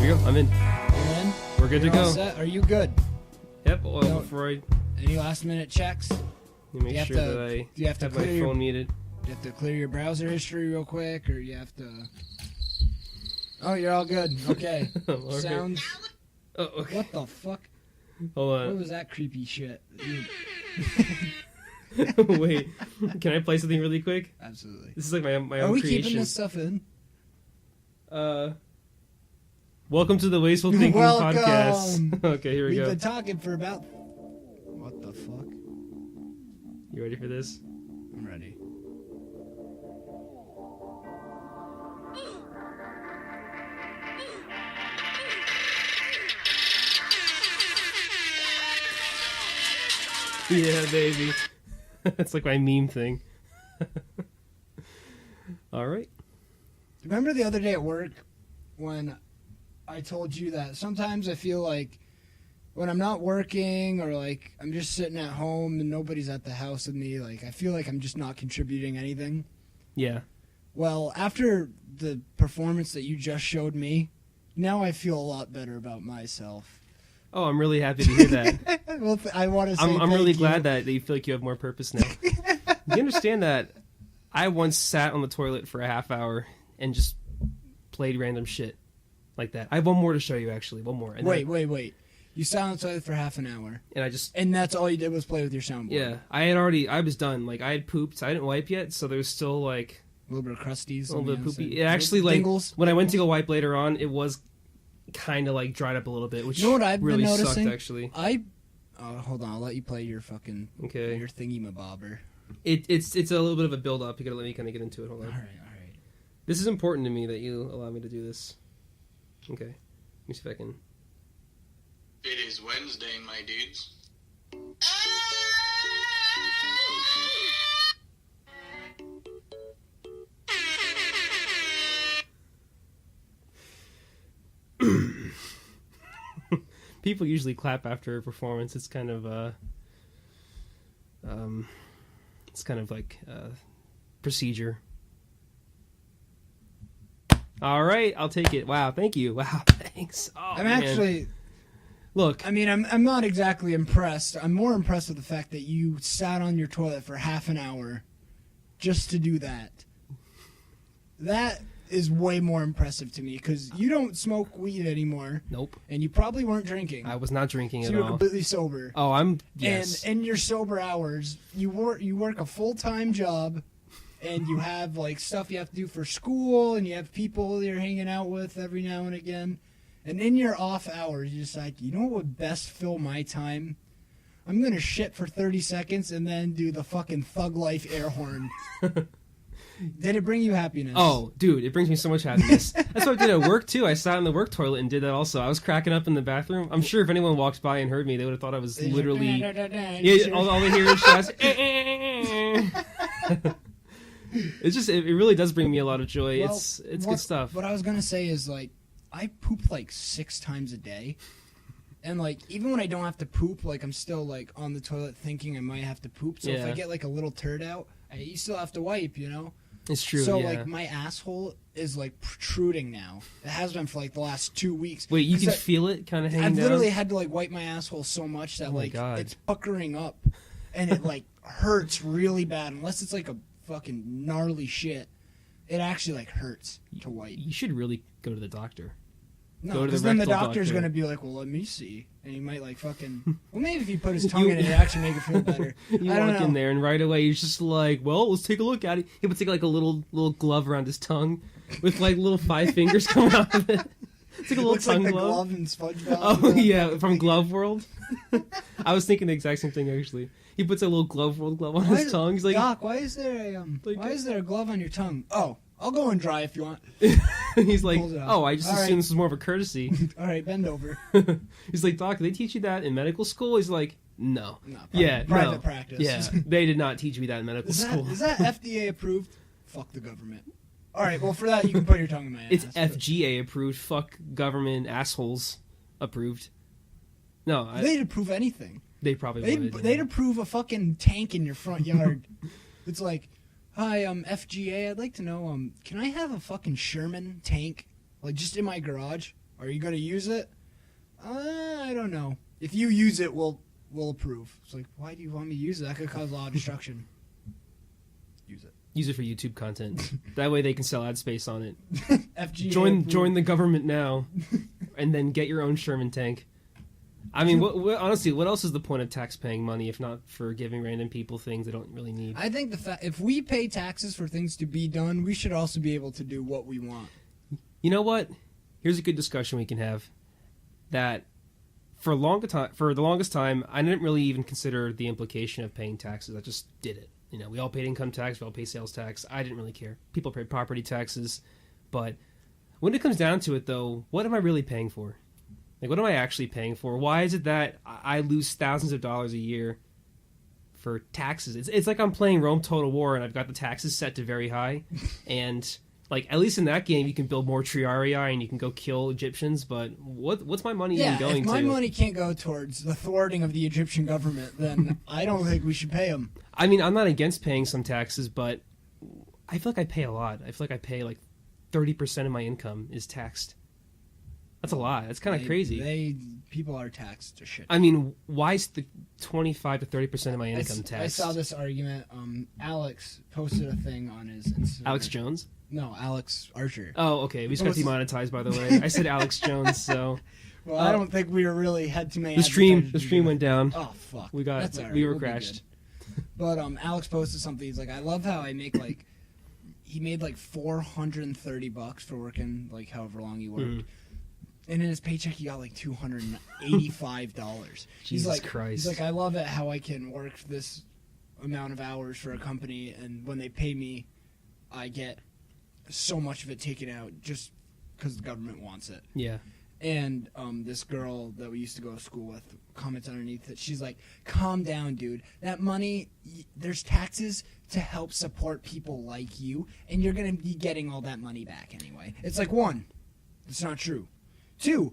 we go. I'm in. You're in? We're good to go. All set? Are you good? Yep. Well, No. before I Any last minute checks? make you have sure to- that I Do you have to have my clear your, phone muted. you have to clear your browser history real quick, or you have to? Oh, you're all good. Okay. Okay. Sounds. Oh, okay. What the fuck? Hold What on. was that creepy shit? Wait. Can I play something really quick? Absolutely. This is like my Are own we creation. keeping this stuff in? Welcome to the Wasteful Thinking Welcome. podcast. Okay, here we We've go. been talking for about. What the fuck? You ready for this? I'm ready. Yeah, baby. It's like my meme thing. All right. Remember the other day at work when I told you that sometimes I feel like when I'm not working or like I'm just sitting at home and nobody's at the house with me, like I feel like I'm just not contributing anything. Yeah. Well, after the performance that you just showed me, now I feel a lot better about myself. Oh, I'm really happy to hear that. Well, I want to say I'm really thank you. glad that you feel like you have more purpose now. You understand that I once sat on the toilet for a half hour and just played random shit like that. I have one more to show you, actually. One more. And Wait. You sat on the toilet for half an hour, And I just... and that's all you did was play with your soundboard. Yeah. I was done. Like, I had pooped. I didn't wipe yet, so there was still, like... A little bit of crusties. A little on bit the of poopy. outside. It actually, like, Dingles. when I went to go wipe later on, it was kind of, like, dried up a little bit, which You know what I've really been noticing? sucked, actually. Hold on, I'll let you play your fucking Okay. your thingy-mabobber. It's a little bit of a build-up. You gotta let me kind of get into it. Hold on. All right. This is important to me that you allow me to do this. Okay. Let me see if I can... It is Wednesday, my dudes. People usually clap after a performance. It's kind of like procedure. All right, I'll take it. Wow, thank you. Wow, thanks. Oh, I'm man. actually. Look. I mean, I'm not exactly impressed. I'm more impressed with the fact that you sat on your toilet for half an hour just to do that. That is way more impressive to me because you don't smoke weed anymore. Nope. And you probably weren't drinking. I was not drinking So at you were all. completely sober. Oh, yes. And in your sober hours, you work a full-time job, and you have like stuff you have to do for school, and you have people you're hanging out with every now and again. And in your off hours, you're just like, you know what would best fill my time? I'm gonna shit for 30 seconds and then do the fucking Thug Life air horn. Did it bring you happiness? Oh, dude, it brings me so much happiness. That's what I did at work, too. I sat in the work toilet and did that also. I was cracking up in the bathroom. I'm sure if anyone walked by and heard me, they would have thought I was literally... Yeah, all they hear is just... It's just... It really does bring me a lot of joy. Well, It's good stuff. What I was gonna say is like, I poop like 6 times a day, and like even when I don't have to poop, like I'm still like on the toilet thinking I might have to poop. So if I Yeah. get like a little turd out, you still have to wipe, you know. It's true, So yeah. like my asshole is like protruding now. It has been for like the last 2 weeks. Wait, you 'Cause can feel it kind of hanging I've down? literally had to like wipe my asshole so much that Oh my like God. it's puckering up, and it like hurts really bad. Unless it's like a fucking gnarly shit, it actually like hurts to wipe. You should really go to the doctor. No, Go to the because then the rectal doctor's doctor. going to be like, well, let me see. And he might, like, fucking... Well, maybe if he put his tongue in it, it'd actually make it feel better. You I don't walk know. in there, and right away, he's just like, well, let's take a look at it. He puts like a little glove around his tongue with, like, little 5 fingers coming out of it. It's like a little Looks tongue like the glove. glove in SpongeBob. Oh, yeah, from Glove World. I was thinking the exact same thing, actually. He puts a little Glove World glove on his tongue. He's like... Doc, why is there a glove on your tongue? Oh, I'll go and dry if you want. He's like, Pulls it out. oh, I just All assumed right. this was more of a courtesy. All right, bend over. He's like, Doc, did they teach you that in medical school? He's like, no. No, no. private practice. Yeah, they did not teach me that in medical school. Is that FDA approved? Fuck the government. All right, well, for that, you can put your tongue in my ass. It's but- FGA approved. Fuck government assholes approved. No, They'd approve anything. they probably would. They'd approve a fucking tank in your front yard. It's like, hi, FGA, I'd like to know, can I have a fucking Sherman tank, like, just in my garage? Are you going to use it? I don't know. If you use it, we'll approve. It's like, why do you want me to use it? That could cause a lot of destruction. Use it. Use it for YouTube content. That way they can sell ad space on it. FGA Join the government now, and then get your own Sherman tank. I mean, honestly, what else is the point of tax-paying money if not for giving random people things they don't really need? I think if we pay taxes for things to be done, we should also be able to do what we want. You know what? Here's a good discussion we can have. That for the longest time, I didn't really even consider the implication of paying taxes. I just did it. You know, we all paid income tax, we all pay sales tax. I didn't really care. People pay property taxes. But when it comes down to it, though, what am I really paying for? Like, what am I actually paying for? Why is it that I lose thousands of dollars a year for taxes? It's like I'm playing Rome Total War and I've got the taxes set to very high. And, like, at least in that game, you can build more Triarii and you can go kill Egyptians. But what's my money even going to? If my money can't go towards the thwarting of the Egyptian government, then I don't think we should pay them. I mean, I'm not against paying some taxes, but I feel like I pay a lot. I feel like I pay, like, 30% of my income is taxed. That's a lot. That's kind of crazy. People are taxed to shit. I mean, why is the 25 to 30% of my income taxed? I saw this argument. Alex posted a thing on his Instagram. Alex Jones? No, Alex Archer. Oh, okay. We just got demonetized, by the way. I said Alex Jones, so. Well, I don't think we really had too many. The stream went down. Oh fuck. We were crashed. But Alex posted something. He's like, I love how I make like. He made like $430 for working like however long he worked. Mm. And in his paycheck, he got like $285. Jesus Christ. He's like, I love it how I can work this amount of hours for a company, and when they pay me, I get so much of it taken out just because the government wants it. Yeah. And this girl that we used to go to school with comments underneath it. She's like, calm down, dude. That money, there's taxes to help support people like you, and you're going to be getting all that money back anyway. It's like, one, it's not true. Two,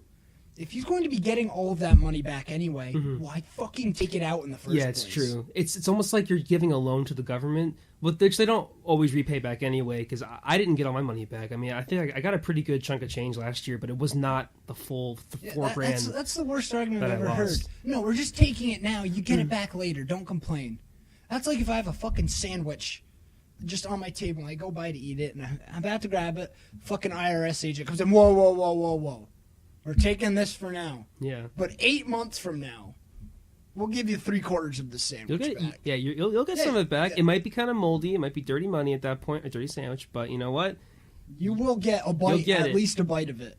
if he's going to be getting all of that money back anyway, why fucking take it out in the first place? Yeah, it's true. It's almost like you're giving a loan to the government, which they don't always repay back anyway, because I didn't get all my money back. I mean, I think I got a pretty good chunk of change last year, but it was not the full $4,000. That's the worst argument I've ever heard. No, we're just taking it now. You get it back later. Don't complain. That's like if I have a fucking sandwich just on my table, and I go by to eat it, and I'm about to grab it, fucking IRS agent comes in, whoa, whoa, whoa, whoa, whoa. We're taking this for now. Yeah. But 8 months from now, we'll give you 3/4 of the sandwich back. Yeah, you'll get some of it back. Yeah. It might be kind of moldy. It might be dirty money at that point, a dirty sandwich. But you know what? You will get a bite, at least a bite of it.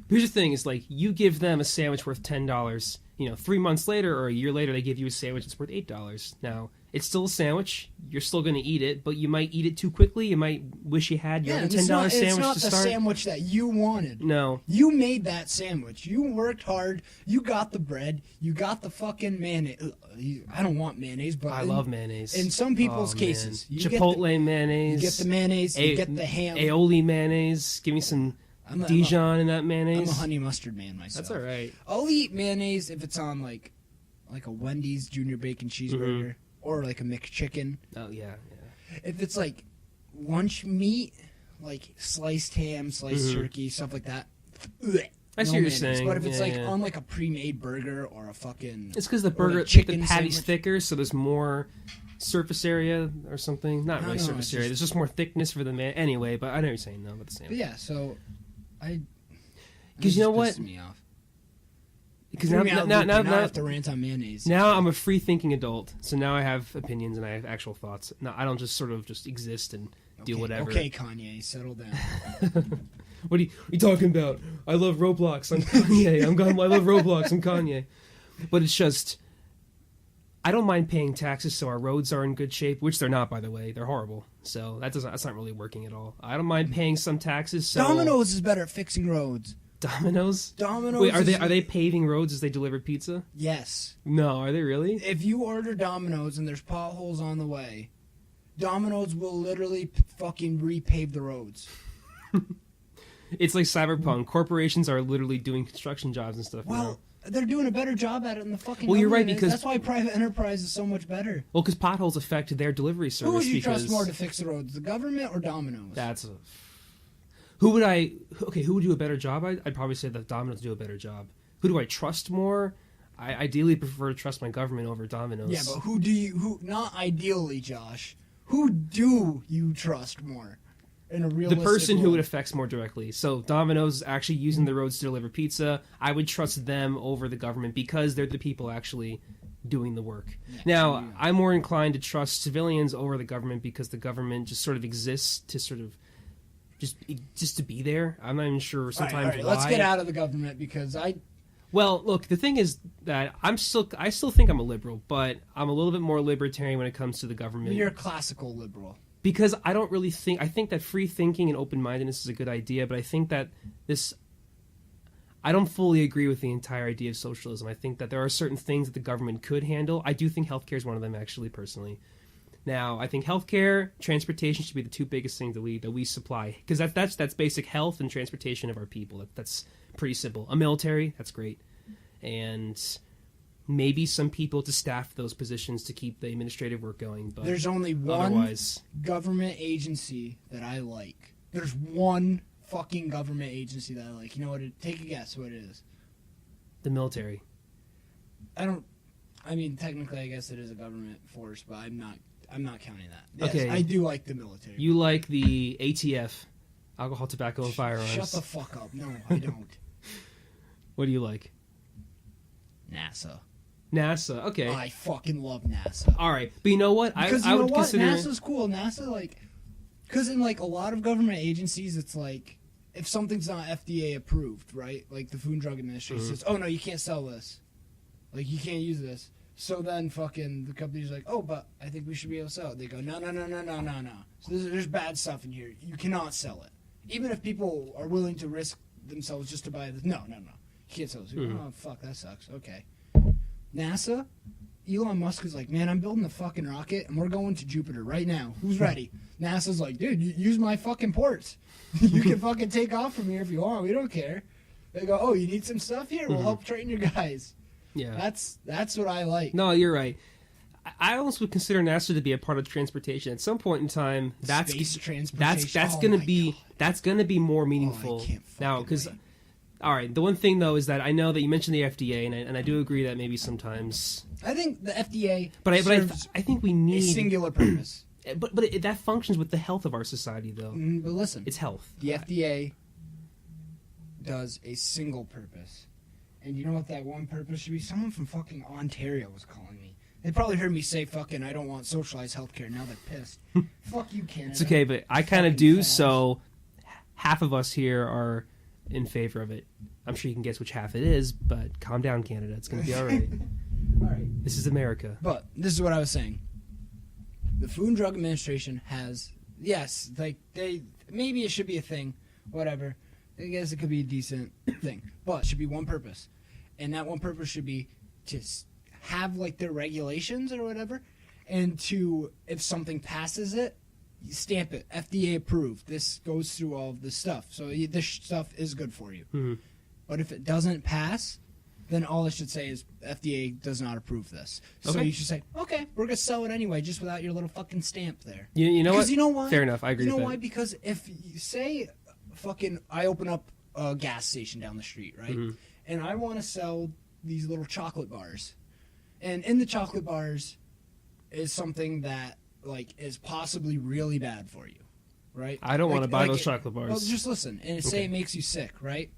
Here's the thing: is like you give them a sandwich worth $10. 3 months later or a year later, they give you a sandwich that's worth $8. Now, it's still a sandwich. You're still going to eat it, but you might eat it too quickly. You might wish you had your $10 sandwich to start. It's not the sandwich that you wanted. No. You made that sandwich. You worked hard. You got the bread. You got the fucking mayonnaise. I don't want mayonnaise, but I love mayonnaise. In some people's cases. You Chipotle mayonnaise. You get the mayonnaise. You get the ham. Aioli mayonnaise. Give me some Dijon in that mayonnaise. I'm a honey mustard man myself. That's all right. I'll eat mayonnaise if it's on like a Wendy's Junior Bacon Cheeseburger or like a McChicken. Oh, yeah. If it's like lunch meat, like sliced ham, sliced turkey, stuff like that. I see what you're saying. But if it's on like a pre-made burger or a fucking... It's because the burger, the patty's thicker, so there's more surface area or something. Not really surface area. There's just more thickness for the man. Anyway, but I know what you're saying, though, about the sandwich. But yeah, so... Because you know what? Me off. Because now I have to rant on mayonnaise. Now I'm a free-thinking adult, so now I have opinions and I have actual thoughts. Now I don't just sort of just exist and do whatever. Okay, Kanye, settle down. What are you talking about? I love Roblox. I'm Kanye. I love Roblox. I'm Kanye. But it's just, I don't mind paying taxes so our roads are in good shape, which they're not, by the way. They're horrible. So that's not really working at all. I don't mind paying some taxes. So Domino's is better at fixing roads. Domino's? Domino's. Wait, are they paving roads as they deliver pizza? Yes. No, are they really? If you order Domino's and there's potholes on the way, Domino's will literally fucking repave the roads. It's like Cyberpunk. Corporations are literally doing construction jobs and stuff now. They're doing a better job at it than the fucking Well, you're right, because... That's why private enterprise is so much better. Well, because potholes affect their delivery service. Who would you trust more to fix the roads, the government or Domino's? who would do a better job? I'd probably say that Domino's do a better job. Who do I trust more? I ideally prefer to trust my government over Domino's. Yeah, but who not ideally, Josh. Who do you trust more? In a realistic the person world? who it affects more directly. So Domino's actually using the roads to deliver pizza, I would trust them over the government because they're the people actually doing the work. Yeah, now, yeah. I'm more inclined to trust civilians over the government because the government just sort of exists to sort of just to be there. I'm not even sure sometimes all right, why. let's get out of the government because Well, look, the thing is that I still think I'm a liberal, but I'm a little bit more libertarian when it comes to the government. you're a classical liberal. Because I don't really think... I think that free thinking and open-mindedness is a good idea, but I think that I don't fully agree with the entire idea of socialism. I think that there are certain things that the government could handle. I do think healthcare is one of them, actually, personally. Now, I think healthcare, transportation should be the two biggest things that we supply. Because that's basic health and transportation of our people. That's pretty simple. A military, that's great. And maybe some people to staff those positions to keep the administrative work going. But there's only one government agency that I like. There's one fucking government agency that I like. You know what? Take a guess what it is. The military. I mean, technically, I guess it is a government force, but I'm not counting that. Yes, Okay. I do like the military. You like the ATF, alcohol, tobacco, and firearms. Shut the fuck up. No, I don't. What do you like? NASA. NASA. Okay. I fucking love NASA. All right, but you know what? Because I would consider NASA's cool. NASA, like, because in like a lot of government agencies, it's like if something's not FDA approved, right? Like the Food and Drug Administration says, "Oh no, you can't sell this. Like you can't use this." So then fucking the company's like, "Oh, but I think we should be able to sell it." They go, "No. So there's bad stuff in here. You cannot sell it, even if people are willing to risk themselves just to buy this. No. You can't sell this. Oh fuck, that sucks. Okay." NASA, Elon Musk is like, man, I'm building a fucking rocket and we're going to Jupiter right now. Who's ready? NASA's like, dude, use my fucking ports. You can fucking take off from here if you want. We don't care. They go, oh, you need some stuff here? We'll help train your guys. Yeah. That's what I like. No, you're right. I almost would consider NASA to be a part of transportation. At some point in time, Space transportation. that's going to be more meaningful. Now, because all right, the one thing though is that I know that you mentioned the FDA, and I do agree that maybe sometimes I think the FDA, I think we need a singular purpose. But that functions with the health of our society, though. But listen, it's health. The FDA does a single purpose, and you know what that one purpose should be? Someone from fucking Ontario was calling me. They probably heard me say fucking I don't want socialized healthcare. Now they're pissed. Fuck you, Canada. It's okay, but I kind of do. So half of us here are in favor of it. I'm sure you can guess which half it is, but calm down, Canada. It's going to be all right. All right. This is America. But this is what I was saying. The Food and Drug Administration has, yes, like maybe it should be a thing, whatever. I guess it could be a decent thing, but it should be one purpose, and that one purpose should be to have like their regulations or whatever, and to if something passes it, you stamp it, FDA approved. This goes through all of this stuff, so this stuff is good for you. Mm-hmm. But if it doesn't pass, then all it should say is FDA does not approve this. So Okay. you should say, okay, we're going to sell it anyway, just without your little fucking stamp there. You know what? Because you know why? Fair enough. I agree You know with why? that. Because if you say fucking I open up a gas station down the street, right? Mm-hmm. And I want to sell these little chocolate bars. And in the chocolate bars is something that like is possibly really bad for you, right? I don't want to buy those chocolate bars. Well, just listen and say it makes you sick, right?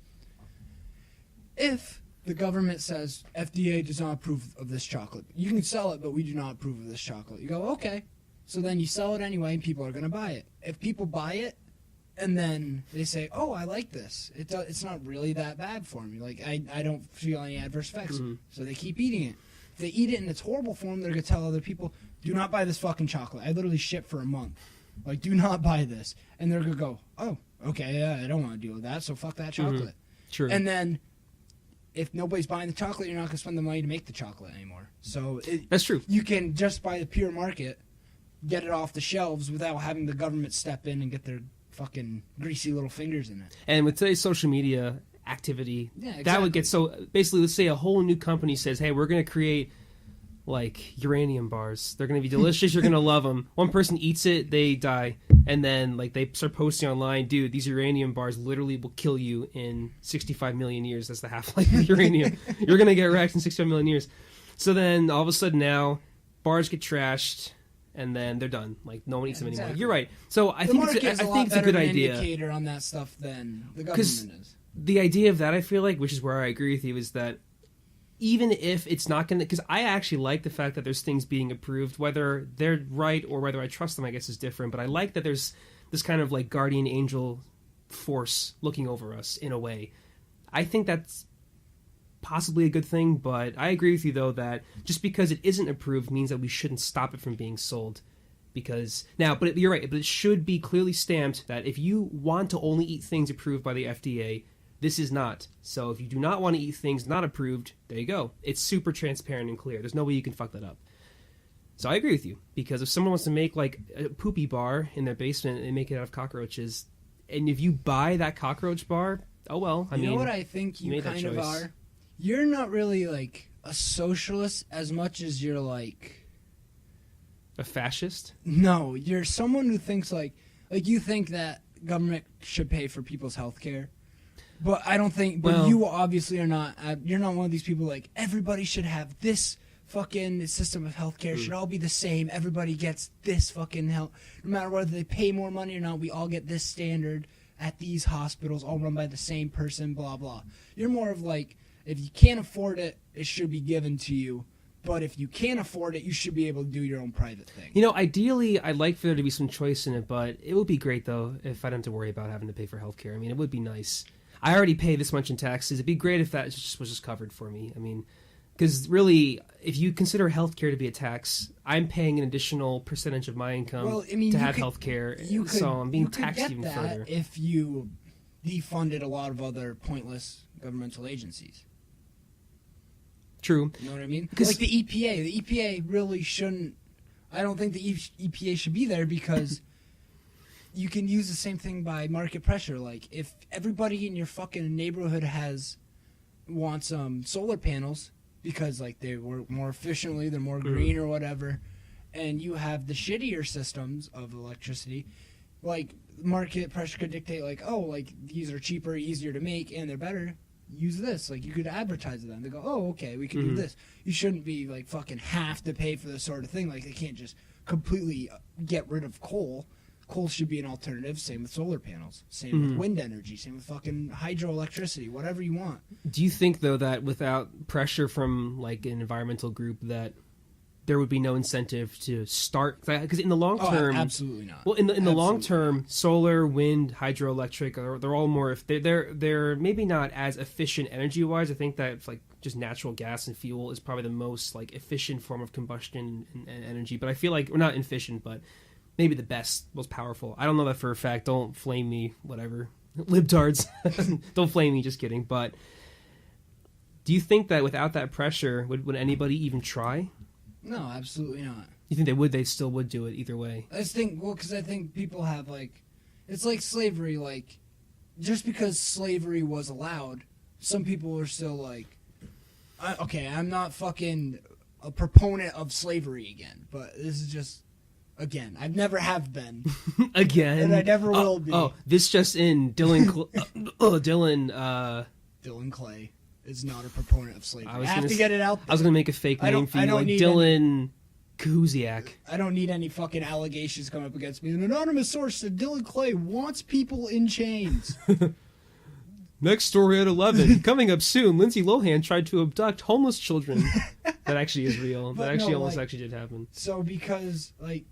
If the government says FDA does not approve of this chocolate, you can sell it, but we do not approve of this chocolate. You go, okay. So then you sell it anyway, and people are going to buy it. If people buy it, and then they say, oh, I like this. It's not really that bad for me. Like, I don't feel any adverse effects. Mm-hmm. So they keep eating it. If they eat it and it's horrible for them, they're going to tell other people, do not buy this fucking chocolate. I literally shipped for a month. Like, do not buy this. And they're going to go, oh, okay, yeah, I don't want to deal with that, so fuck that chocolate. Mm-hmm. True. And then if nobody's buying the chocolate, you're not going to spend the money to make the chocolate anymore. So that's true. You can just buy the pure market, get it off the shelves without having the government step in and get their fucking greasy little fingers in it. And with today's social media activity, exactly. that would get so basically, let's say a whole new company says, hey, we're going to create like uranium bars. They're going to be delicious. You're going to love them. One person eats it, they die. And then like they start posting online, dude, these uranium bars literally will kill you in 65 million years. That's the half-life of uranium. You're going to get wrecked in 65 million years. So then all of a sudden now bars get trashed and then they're done. Like no one eats them anymore. You're right. So I think it's a good idea. Indicator on that stuff than the government is. The idea of that, I feel like, which is where I agree with you, is that even if it's not going to... Because I actually like the fact that there's things being approved. Whether they're right or whether I trust them, I guess, is different. But I like that there's this kind of like guardian angel force looking over us in a way. I think that's possibly a good thing, but I agree with you, though, that just because it isn't approved means that we shouldn't stop it from being sold. Because... Now, but you're right, but it should be clearly stamped that if you want to only eat things approved by the FDA... This is not. So if you do not want to eat things not approved, there you go. It's super transparent and clear. There's no way you can fuck that up. So I agree with you. Because if someone wants to make like a poopy bar in their basement and make it out of cockroaches, and if you buy that cockroach bar, oh well. I mean, you know what I think you kind of are? You're not really like a socialist as much as you're like... A fascist? No, you're someone who thinks like you think that government should pay for people's health care. But I don't think. But you obviously are not. You're not one of these people like everybody should have this fucking system of healthcare. Should all be the same. Everybody gets this fucking help, no matter whether they pay more money or not. We all get this standard at these hospitals, all run by the same person. Blah blah. You're more of like, if you can't afford it, it should be given to you. But if you can't afford it, you should be able to do your own private thing. You know, ideally, I'd like for there to be some choice in it, but it would be great though if I didn't have to worry about having to pay for healthcare. I mean, it would be nice. I already pay this much in taxes. It'd be great if that was just covered for me. I mean, because really, if you consider healthcare to be a tax, I'm paying an additional percentage of my income to have healthcare. So I'm being taxed even further. If you defunded a lot of other pointless governmental agencies. True. You know what I mean? Like the EPA. The EPA really shouldn't... I don't think the EPA should be there because... You can use the same thing by market pressure. Like, if everybody in your fucking neighborhood wants solar panels because, like, they work more efficiently, they're more green or whatever, and you have the shittier systems of electricity, like, market pressure could dictate, like, oh, like, these are cheaper, easier to make, and they're better. Use this. Like, you could advertise to them. They go, oh, okay, we can do this. You shouldn't be, like, fucking have to pay for this sort of thing. Like, they can't just completely get rid of coal. Coal should be an alternative. Same with solar panels. Same with wind energy. Same with fucking hydroelectricity. Whatever you want. Do you think, though, that without pressure from like an environmental group, that there would be no incentive to start? Because in the long term, absolutely not. Well, in the long term, solar, wind, hydroelectric, they're all more. They're maybe not as efficient energy wise. I think that like just natural gas and fuel is probably the most like efficient form of combustion and energy. But I feel like we're not efficient, but maybe the best, most powerful. I don't know that for a fact. Don't flame me, whatever. Libtards. Don't flame me, just kidding. But do you think that without that pressure, would anybody even try? No, absolutely not. You think they would? They still would do it either way? I just think, because I think people have, like... It's like slavery, like... Just because slavery was allowed, some people are still like... I'm not fucking a proponent of slavery again, but this is just... Again, I've never have been. Again? And I never will be. Oh, this just in. Dylan Clay is not a proponent of slavery. I have to get it out there. I was going to make a fake name for you, like Dylan Kuziak. I don't need any fucking allegations coming up against me. An anonymous source said Dylan Clay wants people in chains. Next story at 11. Coming up soon, Lindsay Lohan tried to abduct homeless children. That actually is real. That actually almost actually did happen. So because, like...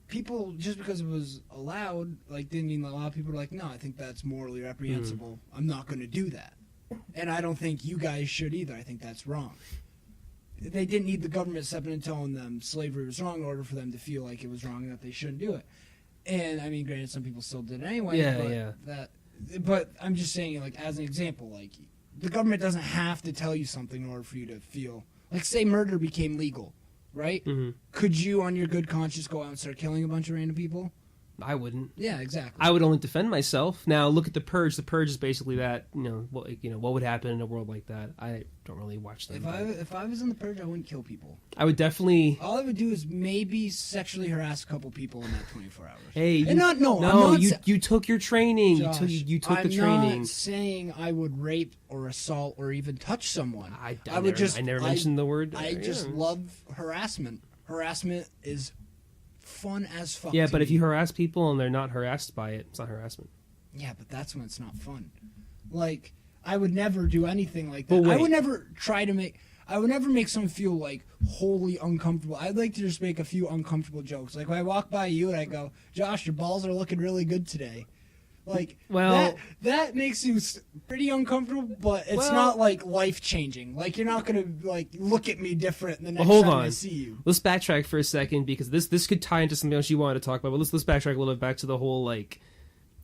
People, just because it was allowed, like, didn't mean a lot of people were like, no, I think that's morally reprehensible. I'm not going to do that. And I don't think you guys should either. I think that's wrong. They didn't need the government stepping in and telling them slavery was wrong in order for them to feel like it was wrong and that they shouldn't do it. And, I mean, granted, some people still did it anyway. But I'm just saying, like, as an example, like, the government doesn't have to tell you something in order for you to feel... Like, say murder became legal. Right? Mm-hmm. Could you, on your good conscience, go out and start killing a bunch of random people? I wouldn't. Yeah, exactly. I would only defend myself. Now look at The Purge. The Purge is basically that. What would happen in a world like that? I don't really watch them. If I was in The Purge, I wouldn't kill people. I would definitely. All I would do is maybe sexually harass a couple people in that 24 hours. Hey, you took your training. Josh, you took the training. I'm not saying I would rape or assault or even touch someone. I never mentioned the word. I just love harassment. Harassment is fun as fuck. Yeah, but if you harass people and they're not harassed by it, it's not harassment. Yeah, but that's when it's not fun. Like, I would never do anything like that. But wait. I would never make someone feel like wholly uncomfortable. I'd like to just make a few uncomfortable jokes. Like when I walk by you and I go, Josh, your balls are looking really good today. Like, well, that makes you pretty uncomfortable, but it's not like life changing. Like you're not gonna like look at me different the next time I see you. Let's backtrack for a second because this could tie into something else you wanted to talk about. But let's backtrack a little bit back to the whole like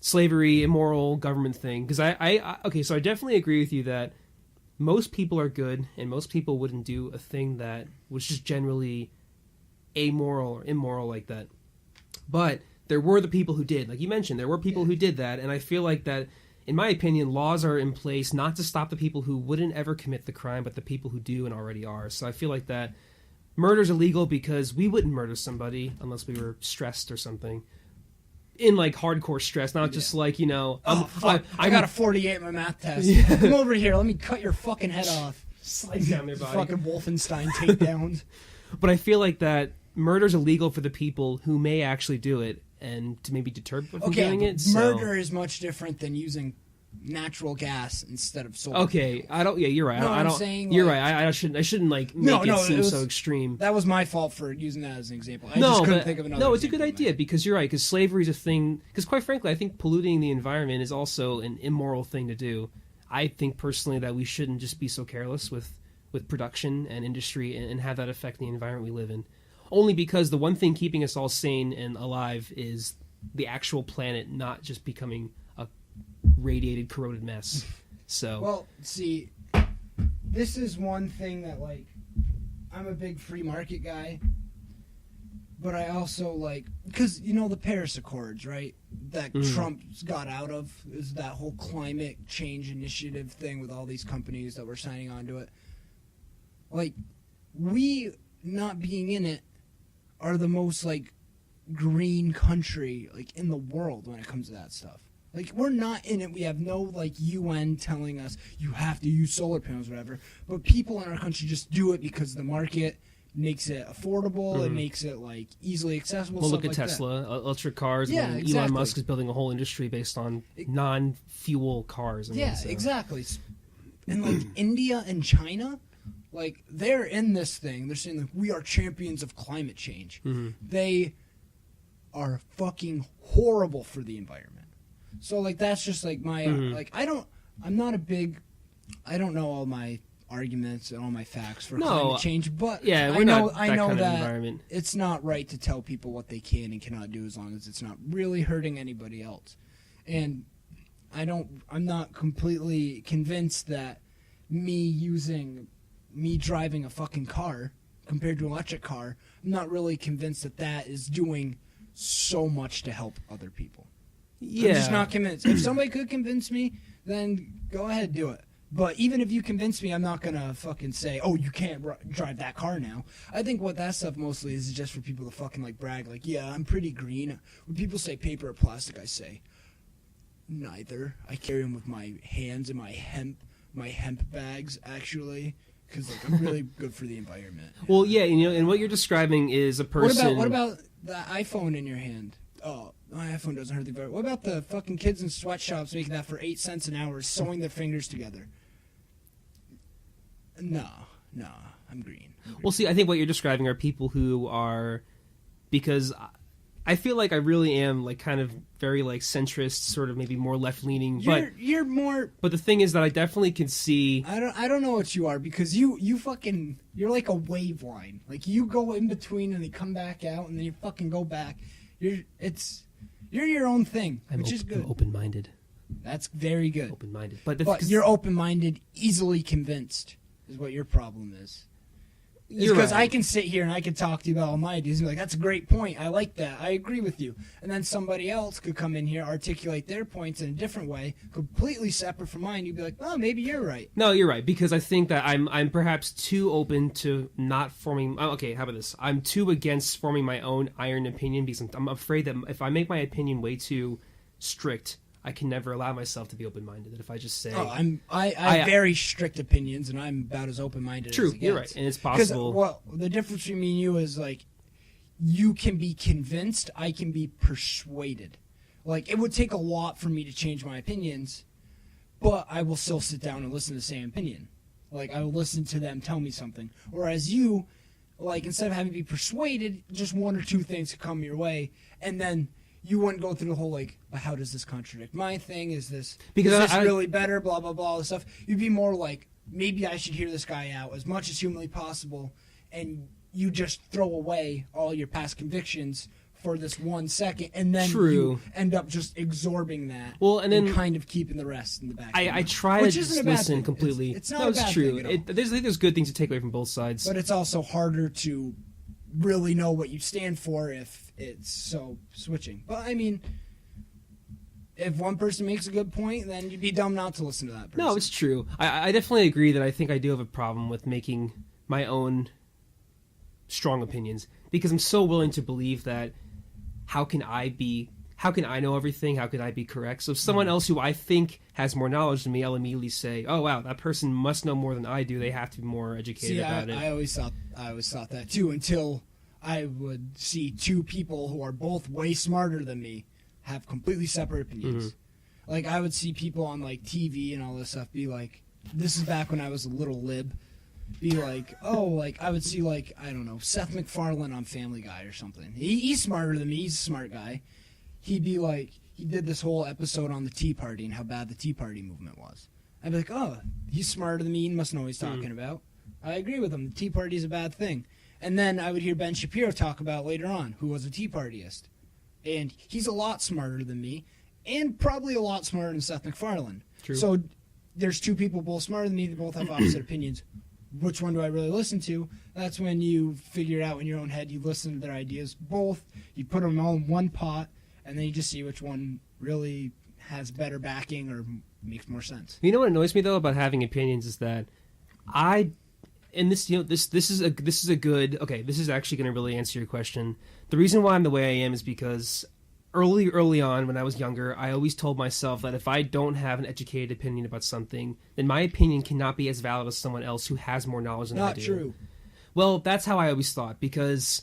slavery, immoral government thing. Because so I definitely agree with you that most people are good and most people wouldn't do a thing that was just generally amoral or immoral like that. But there were the people who did. Like you mentioned, there were people who did that, and I feel like that, in my opinion, laws are in place not to stop the people who wouldn't ever commit the crime, but the people who do and already are. So I feel like that murder's illegal because we wouldn't murder somebody unless we were stressed or something. In like hardcore stress, not just like, I got a 48 in my math test. Come over here, let me cut your fucking head off. Slice down their body. Fucking Wolfenstein takedowns. But I feel like that murder's illegal for the people who may actually do it and to maybe deter people from doing it. Murder is much different than using natural gas instead of solar. Okay, you're right. No, I don't. saying, you're like, right. I shouldn't like make it seem so extreme. That was my fault for using that as an example. I just couldn't think of another. No, it's a good idea because you're right. Because slavery is a thing. Because quite frankly, I think polluting the environment is also an immoral thing to do. I think personally that we shouldn't just be so careless with production and industry and have that affect the environment we live in. Only because the one thing keeping us all sane and alive is the actual planet not just becoming a radiated, corroded mess. So, well, see, this is one thing that, like, I'm a big free market guy, but I also, like, because, the Paris Accords, right, that Trump's got out of, is that whole climate change initiative thing with all these companies that were signing on to it. Like, we not being in it are the most, like, green country, like, in the world when it comes to that stuff. Like, we're not in it. We have no, like, UN telling us you have to use solar panels or whatever. But people in our country just do it because the market makes it affordable. It makes it, like, easily accessible. Well, look at Tesla, electric cars. Yeah, and exactly. Elon Musk is building a whole industry based on non-fuel cars. Exactly. And, like, India and China, like, they're in this thing. They're saying, like, we are champions of climate change. They are fucking horrible for the environment. So, like, that's just, like, my, like, I don't know all my arguments and all my facts for climate change, but I know that it's not right to tell people what they can and cannot do as long as it's not really hurting anybody else. And I'm not completely convinced that me driving a fucking car compared to an electric car, I'm not really convinced that is doing so much to help other people. Yeah. I'm just not convinced. If somebody could convince me, then go ahead, do it. But even if you convince me, I'm not going to fucking say, oh, you can't drive that car now. I think what that stuff mostly is just for people to fucking, like, brag. Like, yeah, I'm pretty green. When people say paper or plastic, I say, neither. I carry them with my hands in my hemp bags, actually. Because, like, I'm really good for the environment. Well, yeah, and what you're describing is a person... What about the iPhone in your hand? Oh, my iPhone doesn't hurt the environment. What about the fucking kids in sweatshops making that for 8 cents an hour, sewing their fingers together? No, I'm green. Well, see, I think what you're describing are people who are... Because I feel like I really am, like, kind of very, like, centrist, sort of maybe more left-leaning. You're more... But the thing is that I definitely can see... I don't know what you are, because you're like a wave line. Like, you go in between and they come back out, and then you fucking go back. You're your own thing, which is good. I'm open-minded. That's very good. Open-minded. But you're open-minded, easily convinced, is what your problem is. You're Because right. I can sit here and I can talk to you about all my ideas and be like, that's a great point. I like that. I agree with you. And then somebody else could come in here, articulate their points in a different way, completely separate from mine. You'd be like, oh, maybe you're right. No, you're right, because I think that I'm perhaps too open to not forming. Okay, how about this? I'm too against forming my own iron opinion because I'm afraid that if I make my opinion way too strict, I can never allow myself to be open-minded. That if I just say, I have very strict opinions, and I'm about as open-minded true, as it gets. you're right, and it's possible. Well, the difference between me and you is like, you can be convinced, I can be persuaded. Like, it would take a lot for me to change my opinions, but I will still sit down and listen to the same opinion. Like, I will listen to them tell me something. Whereas you, like, instead of having to be persuaded, just one or two things could come your way, and then you wouldn't go through the whole, like, how does this contradict my thing? Is this really better? Blah, blah, blah, all this stuff. You'd be more like, maybe I should hear this guy out as much as humanly possible, and you just throw away all your past convictions for this 1 second, and then you end up just absorbing that, and then kind of keeping the rest in the back. I try to just listen completely. It's not a bad true. thing at all. There's good things to take away from both sides. But it's also harder to really know what you stand for if it's so switching. But, I mean, if one person makes a good point, then you'd be dumb not to listen to that person. No, it's true. I definitely agree that I think I do have a problem with making my own strong opinions because I'm so willing to believe that how can I know everything? How can I be correct? So if someone else who I think has more knowledge than me, I'll immediately say, oh, wow, that person must know more than I do. They have to be more educated about it. I always thought that, too, until I would see two people who are both way smarter than me have completely separate opinions. Mm-hmm. Like, I would see people on, like, TV and all this stuff be like, this is back when I was a little lib, be like, oh, like, I would see, like, I don't know, Seth MacFarlane on Family Guy or something. He's smarter than me. He's a smart guy. He'd be like, he did this whole episode on the Tea Party and how bad the Tea Party movement was. I'd be like, oh, he's smarter than me. He must know what he's talking about. I agree with him. The Tea Party is a bad thing. And then I would hear Ben Shapiro talk about later on, who was a Tea Partyist. And he's a lot smarter than me, and probably a lot smarter than Seth MacFarlane. True. So there's two people both smarter than me. They both have opposite opinions. Which one do I really listen to? That's when you figure it out in your own head. You listen to their ideas both. You put them all in one pot, and then you just see which one really has better backing or makes more sense. You know what annoys me though about having opinions is that this is a good. Okay, this is actually going to really answer your question. The reason why I'm the way I am is because early on when I was younger, I always told myself that if I don't have an educated opinion about something, then my opinion cannot be as valid as someone else who has more knowledge than I do. Not true. Well, that's how I always thought, because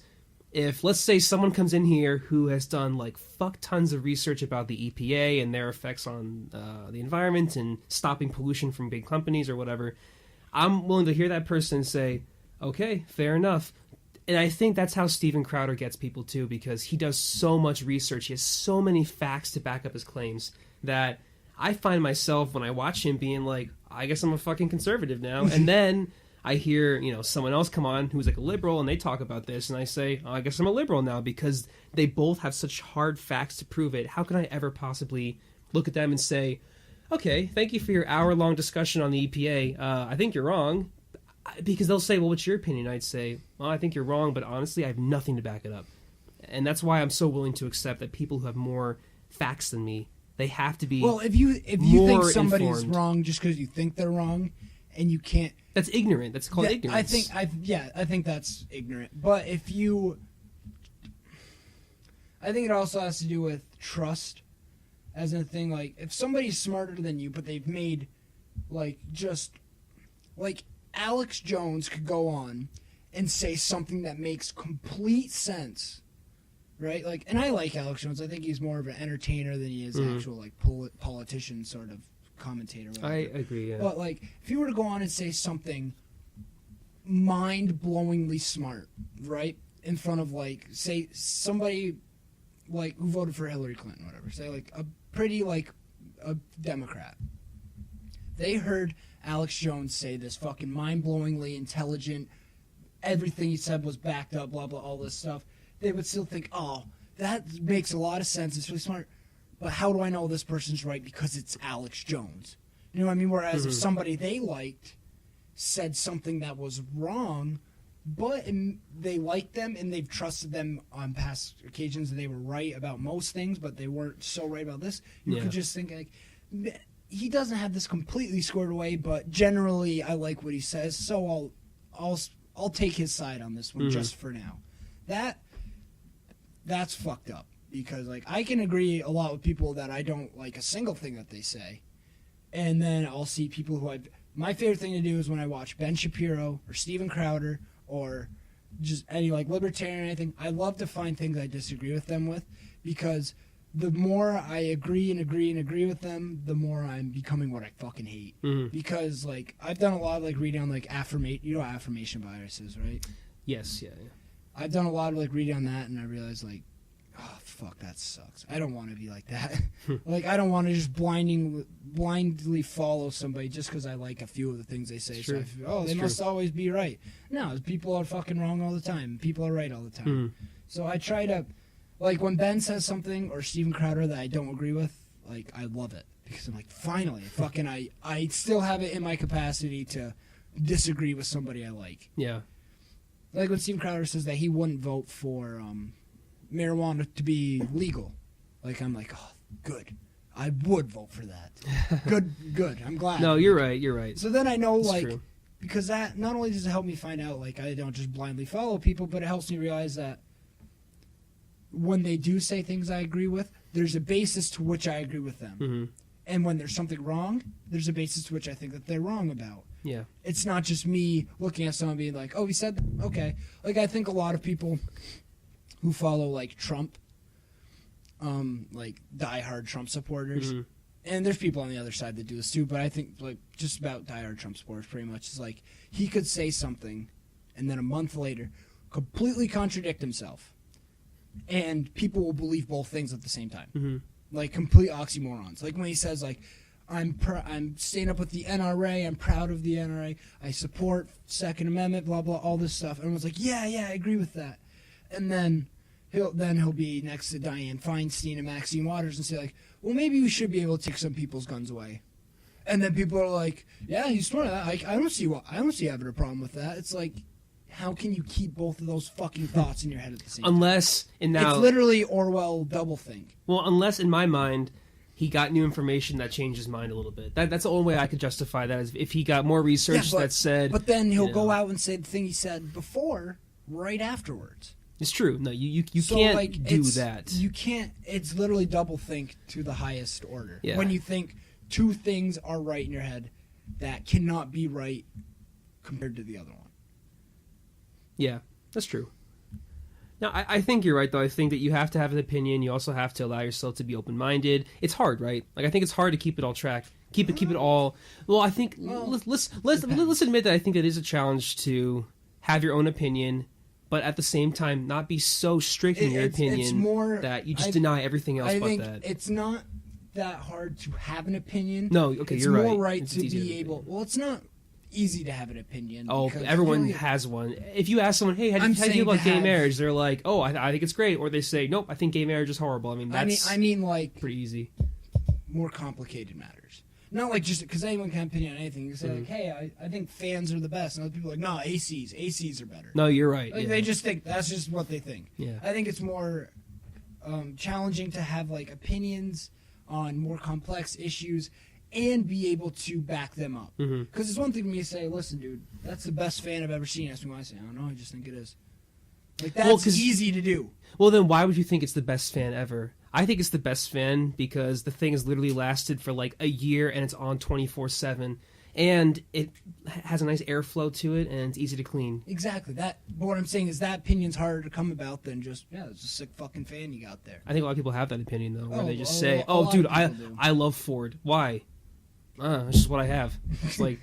if, let's say, someone comes in here who has done, like, fuck tons of research about the EPA and their effects on the environment and stopping pollution from big companies or whatever, I'm willing to hear that person say, okay, fair enough. And I think that's how Steven Crowder gets people, too, because he does so much research. He has so many facts to back up his claims that I find myself, when I watch him, being like, I guess I'm a fucking conservative now. And then I hear, someone else come on who's like a liberal, and they talk about this, and I say, oh, I guess I'm a liberal now, because they both have such hard facts to prove it. How can I ever possibly look at them and say, okay, thank you for your hour-long discussion on the EPA. I think you're wrong. Because they'll say, well, what's your opinion? I'd say, well, I think you're wrong, but honestly, I have nothing to back it up. And that's why I'm so willing to accept that people who have more facts than me, they have to be Well, if you think somebody's wrong just because you think they're wrong, and you can't... That's ignorant. That's called ignorance. I think that's ignorant. But if you... I think it also has to do with trust, as in a thing, like, if somebody's smarter than you, but they've made, like, just... Like... Alex Jones could go on and say something that makes complete sense, right? Like, and I like Alex Jones. I think he's more of an entertainer than he is actual, like, politician sort of commentator. Whatever. I agree, yeah. But, like, if you were to go on and say something mind-blowingly smart, right, in front of, like, say, somebody, like, who voted for Hillary Clinton, whatever, say, like, a pretty, like, a Democrat. They heard Alex Jones say this fucking mind-blowingly intelligent, everything he said was backed up, blah, blah, all this stuff. They would still think, oh, that makes a lot of sense. It's really smart. But how do I know this person's right? Because it's Alex Jones. You know what I mean? Whereas if somebody they liked said something that was wrong, but they like them and they've trusted them on past occasions. They were right about most things, but they weren't so right about this. You could just think like, he doesn't have this completely squared away, but generally I like what he says, so I'll take his side on this one just for now. That's fucked up, because like I can agree a lot with people that I don't like a single thing that they say, and then I'll see people who my favorite thing to do is when I watch Ben Shapiro or Steven Crowder or just any like libertarian or anything. I love to find things I disagree with them with, because the more I agree with them, the more I'm becoming what I fucking hate. Because like I've done a lot of like reading on like affirmation. You know what affirmation bias is, right? Yes, yeah. I've done a lot of like reading on that, and I realized like, oh fuck, that sucks. I don't want to be like that. Like I don't want to just blindly follow somebody just because I like a few of the things they say. So I feel, they must always be right. No, people are fucking wrong all the time. People are right all the time. So I try to, like when Ben says something or Steven Crowder that I don't agree with, like I love it, because I'm like, finally, fucking I still have it in my capacity to disagree with somebody I like. Yeah. Like when Steven Crowder says that he wouldn't vote for marijuana to be legal. Like, I'm like, oh, good. I would vote for that. Good. I'm glad. No, you're right. So then I know, It's like, true. Because that not only does it help me find out, like, I don't just blindly follow people, but it helps me realize that when they do say things I agree with, there's a basis to which I agree with them. And when there's something wrong, there's a basis to which I think that they're wrong about. Yeah. It's not just me looking at someone being like, oh, he said that? Okay. Like, I think a lot of people who follow, like, Trump, like, diehard Trump supporters, and there's people on the other side that do this too, but I think, like, just about diehard Trump supporters pretty much is, like, he could say something, and then a month later, completely contradict himself, and people will believe both things at the same time. Like, complete oxymorons. Like, when he says, like, I'm staying up with the NRA. I'm proud of the NRA. I support Second Amendment. Blah blah. All this stuff. Everyone's like, yeah, I agree with that. And then he'll be next to Dianne Feinstein and Maxine Waters and say like, well, maybe we should be able to take some people's guns away. And then people are like, yeah, he's smart. I don't see having a problem with that. It's like, how can you keep both of those fucking thoughts in your head at the same time? It's literally Orwell doublethink. Well, unless in my mind he got new information that changed his mind a little bit. That's the only way I could justify that, is if he got more research that said... But then he'll go out and say the thing he said before right afterwards. It's true. No, you can't do that. You can't... It's literally doublethink to the highest order. Yeah. When you think two things are right in your head that cannot be right compared to the other one. Yeah, that's true. No, I think you're right, though. I think that you have to have an opinion. You also have to allow yourself to be open-minded. It's hard, right? Like, I think it's hard to keep it all track. Keep it all... Well, I think... let's admit that I think it is a challenge to have your own opinion, but at the same time, not be so strict in your opinion that you just deny everything else but that. It's not that hard to have an opinion. No, okay, you're right. It's more right to be able... Well, it's not easy to have an opinion. Oh, everyone has one. If you ask someone, hey, how do you feel about gay marriage? They're like, oh, I think it's great. Or they say, nope, I think gay marriage is horrible. I mean, that's I mean, like, pretty easy. More complicated matters. Not like just because anyone can have opinion on anything. You say, like, hey, I think fans are the best. And other people are like, no, ACs are better. No, you're right. Like, they just think, that's just what they think. Yeah. I think it's more challenging to have, like, opinions on more complex issues and be able to back them up. Because it's one thing for me to say, listen, dude, that's the best fan I've ever seen. Ask me why. I say, I don't know, I just think it is. Like, that's easy to do. Well, then why would you think it's the best fan ever? I think it's the best fan because the thing has literally lasted for like a year and it's on 24/7. And it has a nice airflow to it, and it's easy to clean. Exactly. But what I'm saying is that opinion's harder to come about than just, it's a sick fucking fan you got there. I think a lot of people have that opinion, though, where they just say, oh, dude, I love Ford. Why? It's just what I have. It's like,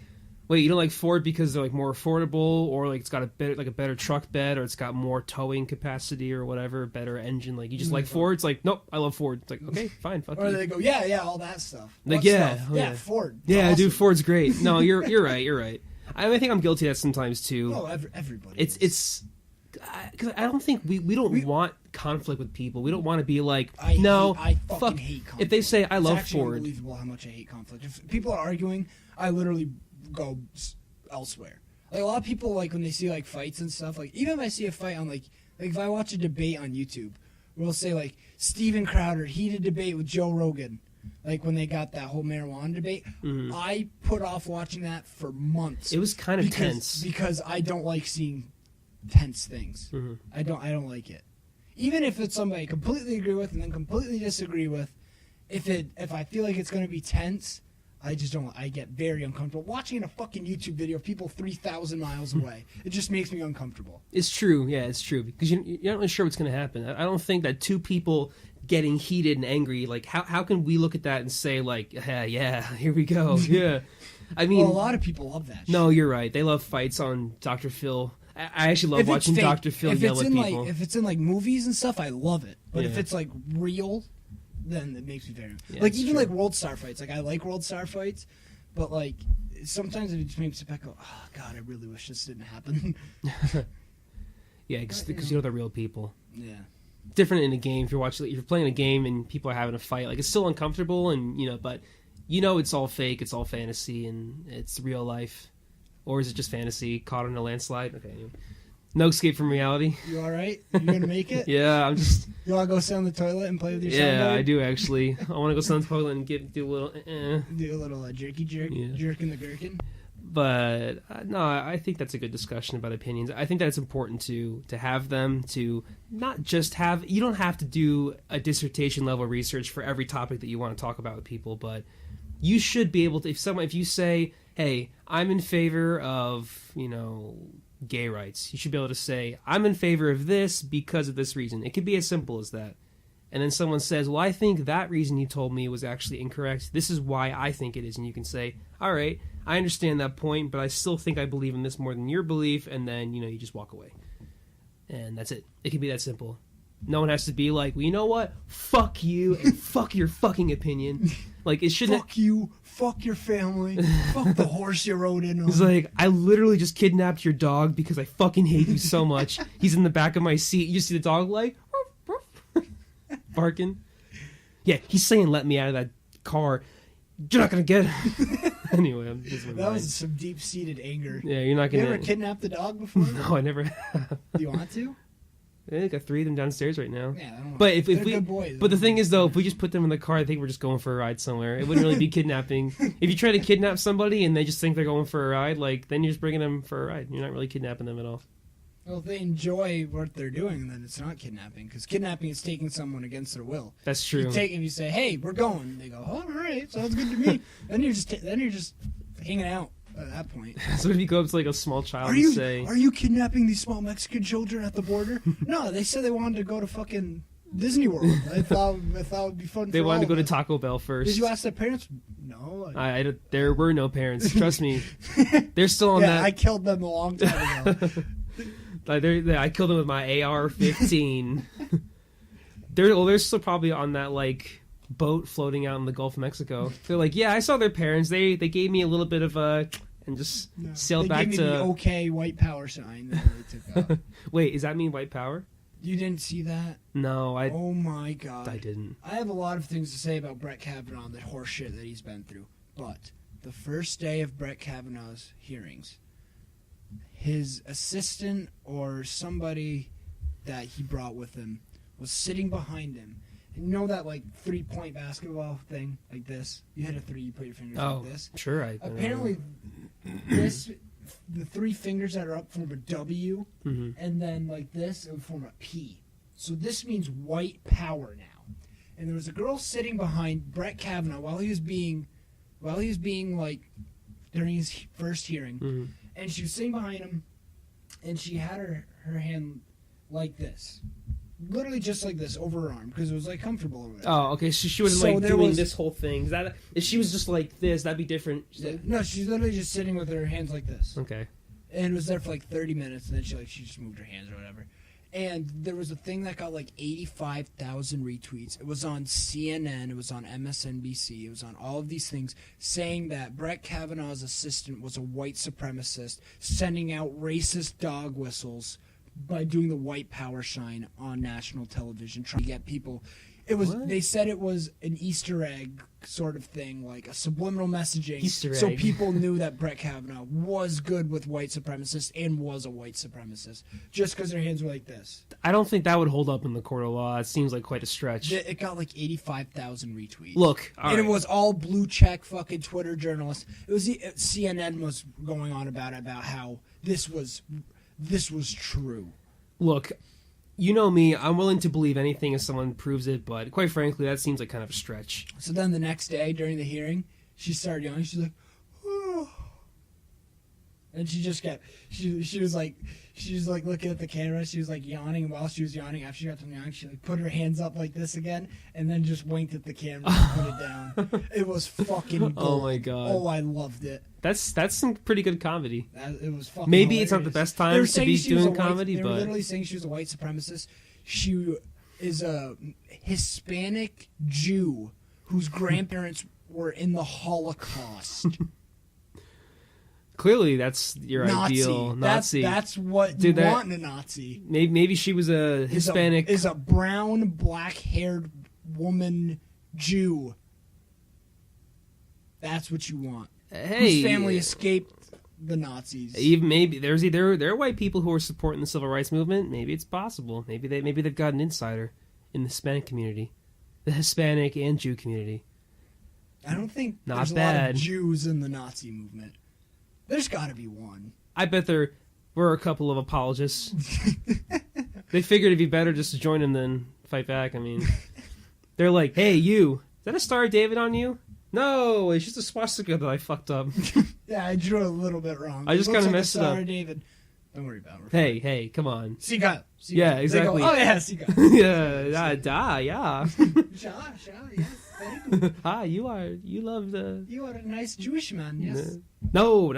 wait, you don't like Ford because they're like more affordable, or like it's got a better truck bed, or it's got more towing capacity or whatever, better engine. Like you just like Ford. It's like, nope, I love Ford. It's like, okay, fine, fuck you. Or they go, yeah, all that stuff. Like, yeah, Ford. Yeah, awesome. Dude, Ford's great. No, you're right. I think I'm guilty of that sometimes too. Oh, everybody. It's because I don't think we don't want conflict with people. We don't want to be like, I fucking hate conflict. If they say I love it's actually Ford, unbelievable how much I hate conflict. If people are arguing, I literally go elsewhere. Like a lot of people, like when they see like fights and stuff, like even if I see a fight on like if I watch a debate on YouTube, we'll say like Steven Crowder heated debate with Joe Rogan, like when they got that whole marijuana debate. I put off watching that for months. It was kind of tense because I don't like seeing tense things. I don't like it. Even if it's somebody I completely agree with and then completely disagree with, if I feel like it's going to be tense, I just don't. I get very uncomfortable watching a fucking YouTube video of people 3,000 miles away. It just makes me uncomfortable. It's true. Yeah, it's true because you're not really sure what's going to happen. I don't think that two people getting heated and angry, like how can we look at that and say like, yeah, here we go. Yeah, I mean, well, a lot of people love that. No, shit. You're right. They love fights on Dr. Phil. I actually love watching Dr. Phil yell at people. If it's in like movies and stuff, I love it. But if it's like real, then it makes me very like even true. Like World Star fights. Like I like World Star fights, but like sometimes it just makes me go, oh god, I really wish this didn't happen. Yeah, because you know they're real people. Yeah. Different in a game. If you're playing a game and people are having a fight, like it's still uncomfortable, and but it's all fake, it's all fantasy, and it's real life, or is it just fantasy caught in a landslide? Okay, anyway. No escape from reality. You all right? You gonna make it? Yeah, I'm just. You want to go sit on the toilet and play with your Yeah, soundboard? I do actually. I want to go sit on the toilet and do a little. Do a little jerky jerk, jerk in the gherkin. But no, I think that's a good discussion about opinions. I think that it's important to have them, to not just have. You don't have to do a dissertation level research for every topic that you want to talk about with people, but you should be able to. If you say, "Hey, I'm in favor of gay rights," you should be able to say, "I'm in favor of this because of this reason." It could be as simple as that. And then someone says, "Well, I think that reason you told me was actually incorrect. This is why I think it is." And you can say, "All right, I understand that point, but I still think I believe in this more than your belief." And then, you just walk away. And that's it. It can be that simple. No one has to be like, "Well, you know what? Fuck you and fuck your fucking opinion." Like, it shouldn't... Fuck you. Fuck your family. Fuck the horse you rode in on. He's like, "I literally just kidnapped your dog because I fucking hate you so much. He's in the back of my seat." You see the dog like... barking. Yeah, he's saying, "Let me out of that car. You're not gonna get it." Anyway, that was some deep-seated anger. Yeah, you're not gonna. You ever kidnapped the dog before? No, I never have. Do you want to? I got 3 of them downstairs right now. Yeah, I don't but if we, good boys. But the thing is, though, if we just put them in the car, I think we're just going for a ride somewhere. It wouldn't really be kidnapping. If you try to kidnap somebody and they just think they're going for a ride, like then you're just bringing them for a ride. You're not really kidnapping them at all. Well, if they enjoy what they're doing, then it's not kidnapping. Because kidnapping is taking someone against their will. That's true. If you say, "Hey, we're going," they go, "Oh, all right, sounds good to me." Then you're just hanging out at that point. So if you go up to like a small child Are and you kidnapping these small Mexican children at the border? No, they said they wanted to go to fucking Disney World. I thought it would be fun. They wanted to go to Taco Bell first. Did you ask their parents? No. There were no parents. Trust me. They're still on that. I killed them a long time ago. I killed them with my AR-15. They're still probably on that like boat floating out in the Gulf of Mexico. They're like, "Yeah, I saw their parents. They gave me a little bit of and just sailed back to." They gave me the okay white power sign that they took out. Wait, does that mean white power? You didn't see that? No, Oh my god, I didn't. I have a lot of things to say about Brett Kavanaugh, the horse shit that he's been through. But the first day of Brett Kavanaugh's hearings, his assistant or somebody that he brought with him was sitting behind him. And you know that like 3-point basketball thing, like this? You hit a 3, you put your fingers like this. Sure. Apparently, the 3 fingers that are up form a W, and then like this, it would form a P. So this means white power now. And there was a girl sitting behind Brett Kavanaugh while he was being like during his first hearing, and she was sitting behind him, and she had her hand like this. Literally just like this over her arm because it was like comfortable over there. Oh, okay. So she wasn't like doing this whole thing. If she was just like this, that'd be different. No, she's literally just sitting with her hands like this. Okay. And it was there for like 30 minutes, and then she just moved her hands or whatever. And there was a thing that got like 85,000 retweets. It was on CNN. It was on MSNBC. It was on all of these things saying that Brett Kavanaugh's assistant was a white supremacist, sending out racist dog whistles by doing the white power sign on national television, trying to get people It was. What? They said it was an Easter egg sort of thing, like a subliminal messaging, Easter so egg. people knew that Brett Kavanaugh was good with white supremacists and was a white supremacist, just because their hands were like this. I don't think that would hold up in the court of law. It seems like quite a stretch. It got like 85,000 retweets. Look, and it was all blue check fucking Twitter journalists. It was CNN was going on about how this was true. Look, you know me. I'm willing to believe anything if someone proves it, but quite frankly, that seems like kind of a stretch. So then the next day during the hearing, she started yawning. She's like, oh. And she just kept, she was like looking at the camera. She was like yawning. While she was yawning, after she got done yawning, she like put her hands up like this again, and then just winked at the camera and put it down. It was fucking gold. Oh my God. Oh, I loved it. That's some pretty good comedy. It was fucking Maybe hilarious. it's not the best They time were to saying be she was doing a white- comedy, They were but literally saying she was a white supremacist. She is a Hispanic Jew whose grandparents were in the Holocaust. clearly that's your Nazi. ideal Nazi. That's what Dude, you want in a Nazi. Maybe she was a Hispanic. Is a brown, black-haired woman Jew. That's what you want. Hey, Whose family escaped the Nazis. Even maybe there are white people who are supporting the civil rights movement. Maybe it's possible. Maybe they've got an insider in the Hispanic community, the Hispanic and Jew community. I don't think Not there's a lot bad. of Jews in the Nazi movement. There's got to be one. I bet there were a couple of apologists. They figured it'd be better just to join them than fight back. I mean, they're like, "Hey, you, is that a Star of David on you?" No, it's just a swastika that I fucked up. Yeah, I drew it a little bit wrong. I just It looks kinda like a messed it Star up. of David. Don't worry about it. Hey, come on. Seagull. Yeah, They exactly. Go, oh yeah, Seagull. Yeah, yeah. Sure, yes, very good. You love the. You are a nice Jewish man, yes. No.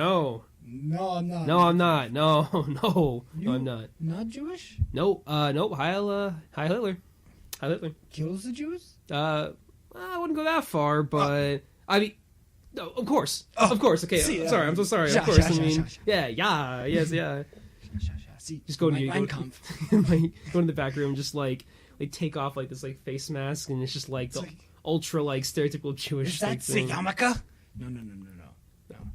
No, I'm not. No, I'm not. No, You- I'm not. Not Jewish? Nope. Heil Hitler. Heil Hitler. Kills the Jews? I wouldn't go that far, but I mean, no, of course. Okay, see, I'm sorry. I'm so sorry. Sha, Of course. sha, I sha, mean, sha. yes. See, Just go to Mein your Kampf. go in the back room, just like take off like this like face mask, and it's just like the like- ultra like stereotypical Jewish. Is that like, thing. Sayamaka?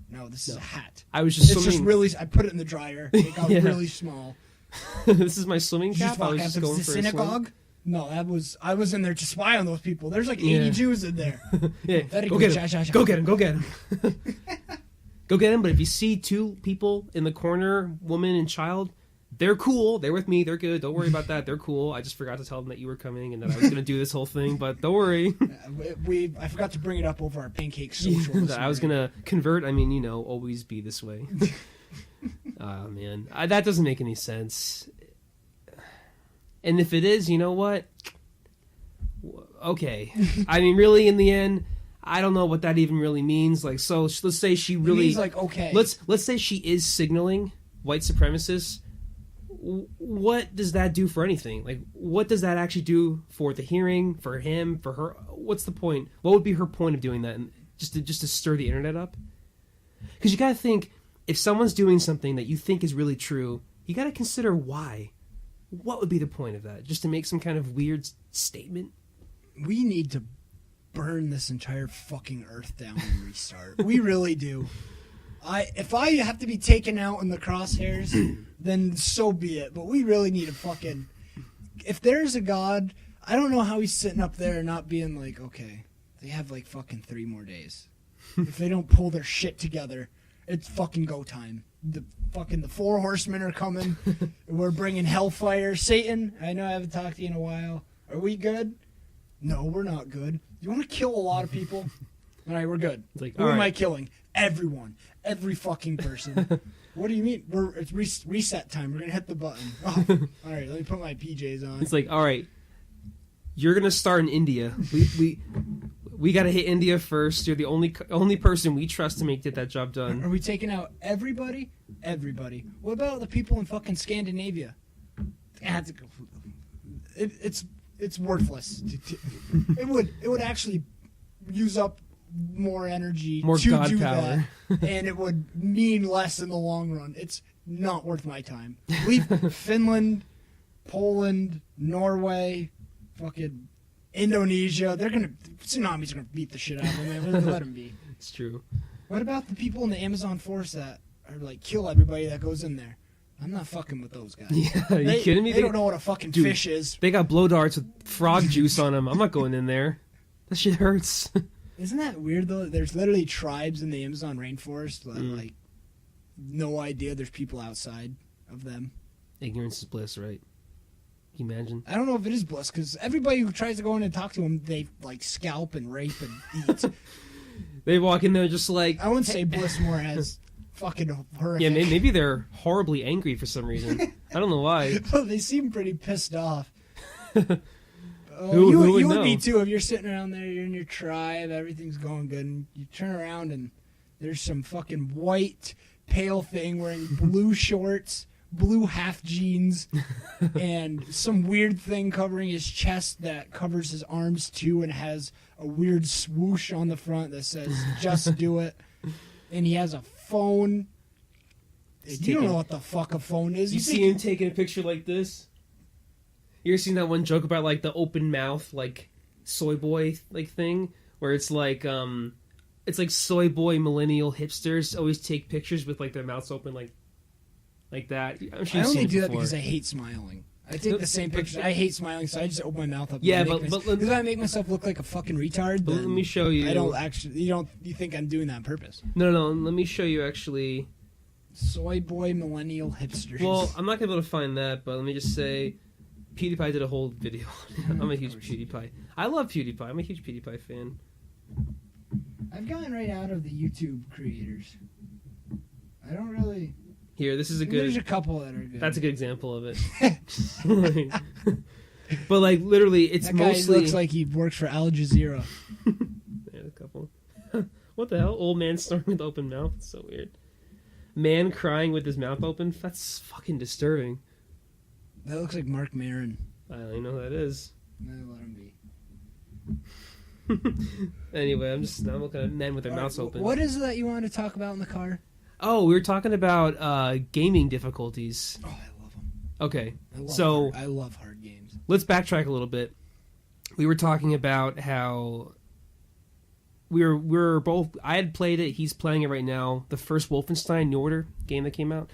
No, this is a hat. I was just It's swimming. just really, I put it in the dryer. It got Yeah. really small. This is my swimming Did you cap. just I walk was out just to going the for a swim. synagogue? No, I was in there to spy on those people. There's like 80 Yeah. Jews in there. Yeah, Very go good. get him. Sha, sha, sha. Go get him. Go get him. Go get him. But if you see two people in the corner, woman and child, they're cool. They're with me. They're good. Don't worry about that. They're cool. I just forgot to tell them that you were coming and that I was going to do this whole thing. But don't worry. I forgot to bring it up over our pancake social. this That I was morning. going to convert. I mean, always be this way. Oh, man. That doesn't make any sense. And if it is, you know what? Okay. I mean, really, in the end, I don't know what that even really means. Like, so let's say she It really... means like, okay. Let's say she is signaling white supremacists. What does that do for anything? Like, what does that actually do for the hearing, for him, for her? What's the point? What would be her point of doing that? And just to stir the internet up? Because you got to think, if someone's doing something that you think is really true, you got to consider why. What would be the point of that? Just to make some kind of weird statement? We need to burn this entire fucking earth down and restart. We really do. If I have to be taken out in the crosshairs, then so be it. But we really need to fucking... If there's a God, I don't know how he's sitting up there and not being like, okay, they have like fucking 3 more days. If they don't pull their shit together, it's fucking go time. The 4 horsemen are coming. We're bringing hellfire. Satan, I know I haven't talked to you in a while. Are we good? No, we're not good. You want to kill a lot of people? All right, we're good. It's like, Who all am I right. killing? Everyone. Every fucking person. What do you mean? It's reset time. We're going to hit the button. Oh, all right, let me put my PJs on. It's like, all right, you're gonna start in India. We got to hit India first. You're the only person we trust to get that job done. Are we taking out everybody? Everybody. What about the people in fucking Scandinavia? It's worthless. It would actually use up more energy More to god do power. that, and it would mean less in the long run. It's not worth my time. Leave Finland, Poland, Norway, fucking Indonesia, tsunamis are gonna beat the shit out of them. Let them be. It's true. What about the people in the Amazon forest that are like kill everybody that goes in there? I'm not fucking with those guys. Yeah, are you kidding me? They don't know what a fucking fish is. They got blow darts with frog juice on them. I'm not going in there. That shit hurts. Isn't that weird though? There's literally tribes in the Amazon rainforest that like no idea there's people outside of them. Ignorance is bliss, right? Can you imagine? I don't know if it is bliss because everybody who tries to go in and talk to them, they like scalp and rape and eat. They walk in there just like... I wouldn't say bliss more as fucking horrific. Yeah, maybe they're horribly angry for some reason. I don't know why. Well, they seem pretty pissed off. Who would you know? would be too if you're sitting around there, you're in your tribe, everything's going good, and you turn around and there's some fucking white, pale thing wearing blue shorts, blue half jeans, and some weird thing covering his chest that covers his arms too and has a weird swoosh on the front that says, just do it. And he has a phone. You don't know what the fuck a phone is. You see him taking a picture like this? You ever seen that one joke about like the open mouth like soy boy like thing where it's like soy boy millennial hipsters always take pictures with like their mouths open like that. I'm sure I you've only seen it do that before. because I hate smiling. I take the same pictures. I hate smiling, so I just open my mouth up. Yeah, because I make myself look like a fucking retard. But let me show you. I don't actually. You think I'm doing that on purpose? No. Let me show you actually. Soy boy millennial hipsters. Well, I'm not gonna be able to find that, but let me just say, PewDiePie did a whole video. I'm a huge PewDiePie. I love PewDiePie. I'm a huge PewDiePie fan. I've gotten right out of the YouTube creators. I don't really. Here, this is a good. There's a couple that are good. That's a good example of it. But like literally, it's that guy mostly looks like he works for Al Jazeera. Yeah, a couple. What the hell? Old man snoring with open mouth. It's so weird. Man crying with his mouth open. That's fucking disturbing. That looks like Mark Maron. I don't even know who that is. Let him be. Anyway, I'm looking at men with their mouths open. What is it that you wanted to talk about in the car? Oh, we were talking about gaming difficulties. Oh, I love them. Okay, I love hard games. Let's backtrack a little bit. We were talking about how we were both. I had played it. He's playing it right now. The first Wolfenstein New Order game that came out,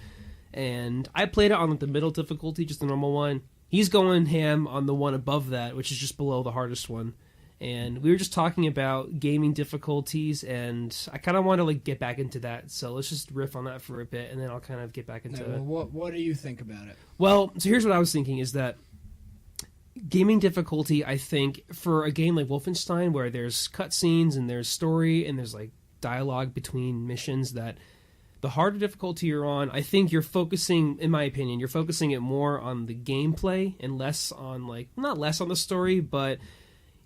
and I played it on the middle difficulty, just the normal one. He's going ham on the one above that, which is just below the hardest one. And we were just talking about gaming difficulties, and I kind of want to like get back into that. So let's just riff on that for a bit, and then I'll kind of get back into it. Well, what do you think about it? Well, so here's what I was thinking: is that gaming difficulty, I think, for a game like Wolfenstein, where there's cutscenes and there's story and there's like dialogue between missions, that the harder difficulty you're on, I think you're focusing, in my opinion, you're focusing it more on the gameplay and less on like not less on the story, but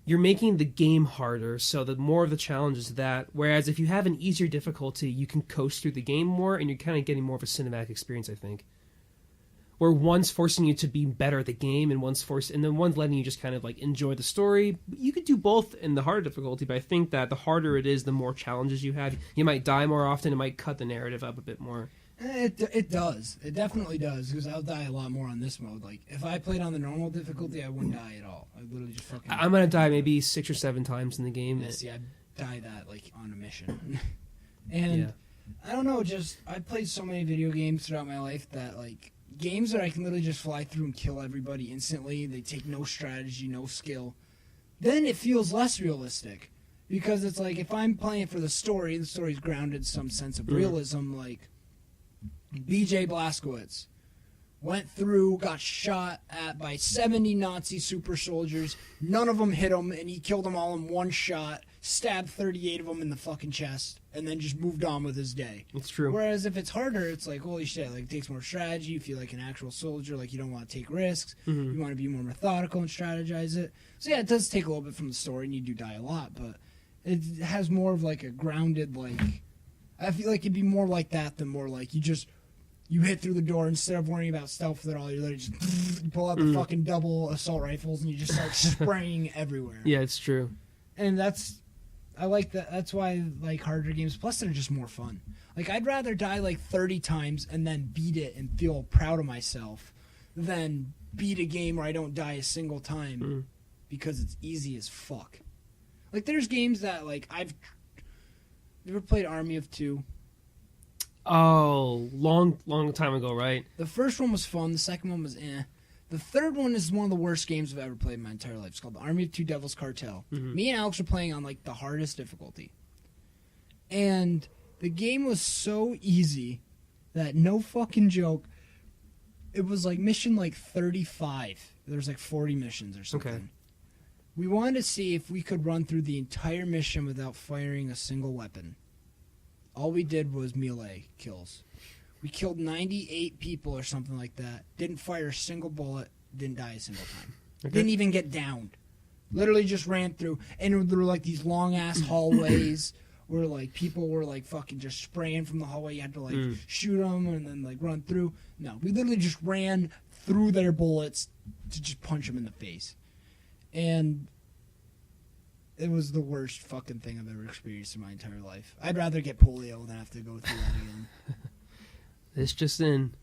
you're making the game harder, so the more of the challenge is that. Whereas if you have an easier difficulty, you can coast through the game more, and you're kind of getting more of a cinematic experience, I think. Where one's forcing you to be better at the game, and then one's letting you just kind of like enjoy the story. You could do both in the harder difficulty, but I think that the harder it is, the more challenges you have. You might die more often. It might cut the narrative up a bit more. It does. It definitely does, because I'll die a lot more on this mode. Like, if I played on the normal difficulty, I wouldn't die at all. I'd literally just fucking... I'm going to die maybe 6 or 7 times in the game. Yeah, see, I'd die that, like, on a mission. And, I don't know, just... I've played so many video games throughout my life that, like, games that I can literally just fly through and kill everybody instantly, they take no strategy, no skill, then it feels less realistic. Because it's like, if I'm playing for the story's grounded in some sense of realism, like... BJ Blazkowicz went through, got shot at by 70 Nazi super soldiers. None of them hit him, and he killed them all in one shot, stabbed 38 of them in the fucking chest, and then just moved on with his day. It's true. Whereas if it's harder, it's like, holy shit, like, it takes more strategy. You feel like an actual soldier, like, you don't want to take risks. You want to be more methodical and strategize it. So, yeah, it does take a little bit from the story, and you do die a lot, but it has more of, like, a grounded, like... I feel like it'd be more like that than more like you hit through the door instead of worrying about stealth at all. You literally just you pull out the fucking double assault rifles and you just start spraying everywhere. Yeah, it's true. And I like that. That's why I like harder games. Plus, they're just more fun. Like, I'd rather die like 30 times and then beat it and feel proud of myself than beat a game where I don't die a single time because it's easy as fuck. Like, there's games that, like, you ever played Army of Two? Oh, long time ago, right? The first one was fun. The second one was eh. The third one is one of the worst games I've ever played in my entire life. It's called the Army of Two Devil's Cartel. Mm-hmm. Me and Alex were playing on, like, the hardest difficulty. And the game was so easy that, no fucking joke, it was, like, mission, like, 35. There's, like, 40 missions or something. Okay. We wanted to see if we could run through the entire mission without firing a single weapon. All we did was melee kills. We killed 98 people or something like that. Didn't fire a single bullet. Didn't die a single time. Okay. Didn't even get downed. Literally just ran through. And there were like these long ass hallways where like people were like fucking just spraying from the hallway. You had to like shoot them and then like run through. No, we literally just ran through their bullets to just punch them in the face. And it was the worst fucking thing I've ever experienced in my entire life. I'd rather get polio than have to go through that again. This just in.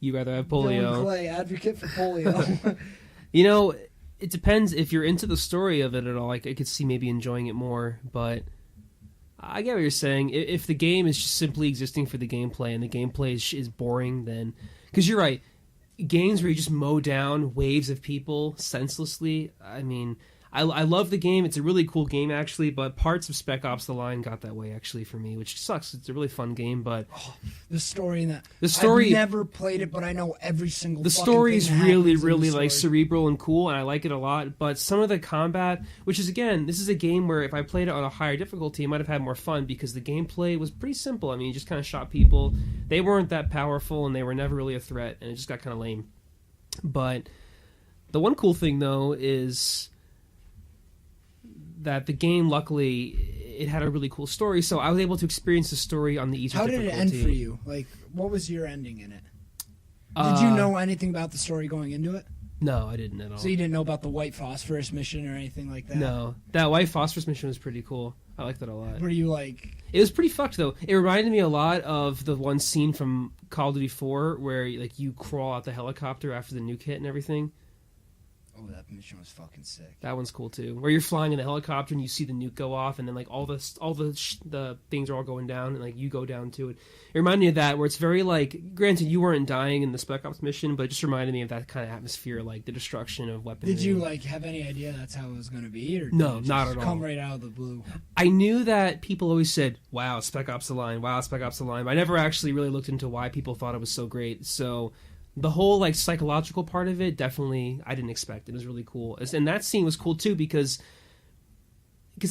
You rather have polio. Dylan Clay, advocate for polio. You know, it depends if you're into the story of it at all. Like, I could see maybe enjoying it more, but I get what you're saying. If the game is just simply existing for the gameplay and the gameplay is boring, then... Because you're right. Games where you just mow down waves of people senselessly, I mean... I love the game. It's a really cool game, actually, but parts of Spec Ops: The Line got that way, actually, for me, which sucks. It's a really fun game, but... The story in that... The story... I've never played it, but I know every single The fucking story thing is that really, happens in really, the like, story. cerebral and cool, and I like it a lot, but some of the combat, which is, again, this is a game where if I played it on a higher difficulty, I might have had more fun, because the gameplay was pretty simple. I mean, you just kind of shot people. They weren't that powerful, and they were never really a threat, and it just got kind of lame. But the one cool thing, though, is... that the game, luckily, it had a really cool story, so I was able to experience the story on the easier How did difficulty. it end for you? Like, what was your ending in it? Did you know anything about the story going into it? No, I didn't at all. So you didn't know about the white phosphorus mission or anything like that? No. That white phosphorus mission was pretty cool. I liked that a lot. Were you like... It was pretty fucked, though. It reminded me a lot of the one scene from Call of Duty 4 where like you crawl out the helicopter after the nuke hit and everything. Oh, that mission was fucking sick. That one's cool too. Where you're flying in a helicopter and you see the nuke go off, and then like all the things are all going down, and like you go down to it. It reminded me of that, where it's very like. Granted, you weren't dying in the Spec Ops mission, but it just reminded me of that kind of atmosphere, like the destruction of weaponry. Did you like have any idea that's how it was going to be, or No, did it not just at all. come right out of the blue? I knew that people always said, "Wow, Spec Ops: The Line. Wow, Spec Ops: The Line." But I never actually really looked into why people thought it was so great. So. The whole like psychological part of it, definitely, I didn't expect. It was really cool, and that scene was cool too because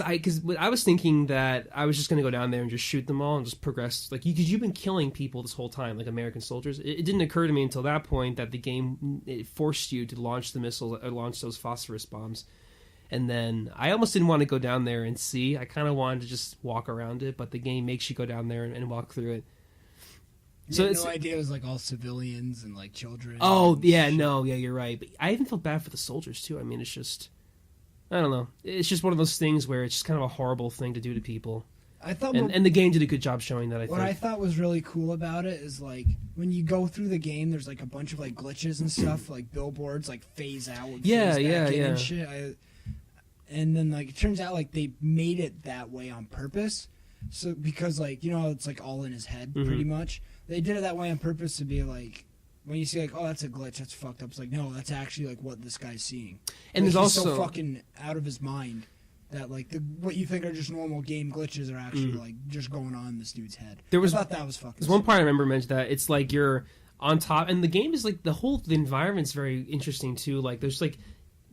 I was thinking that I was just going to go down there and just shoot them all and just progress, like because you've been killing people this whole time, like American soldiers. It didn't occur to me until that point that the game it forced you to launch the missiles or launch those phosphorus bombs, and then I almost didn't want to go down there and see. I kind of wanted to just walk around it, but the game makes you go down there and walk through it. So no idea it was like all civilians and like children. Oh and yeah, shit. no, yeah, you're right. But I even felt bad for the soldiers too. I mean, it's just, I don't know. It's just one of those things where it's just kind of a horrible thing to do to people. I thought, and the game did a good job showing that. What I thought was really cool about it is like when you go through the game, there's like a bunch of like glitches and stuff, like billboards like phase out, and phase back in and shit. And then like it turns out like they made it that way on purpose. So because like it's like all in his head pretty much. They did it that way on purpose to be like, when you see like, oh, that's a glitch, that's fucked up. It's like, no, that's actually like what this guy's seeing. And like, there's he's also so fucking out of his mind that like what you think are just normal game glitches are actually like just going on in this dude's head. I thought that was fucking. There's one part I remember mentioned that it's like you're on top, and the game is like the environment's very interesting too. Like there's like.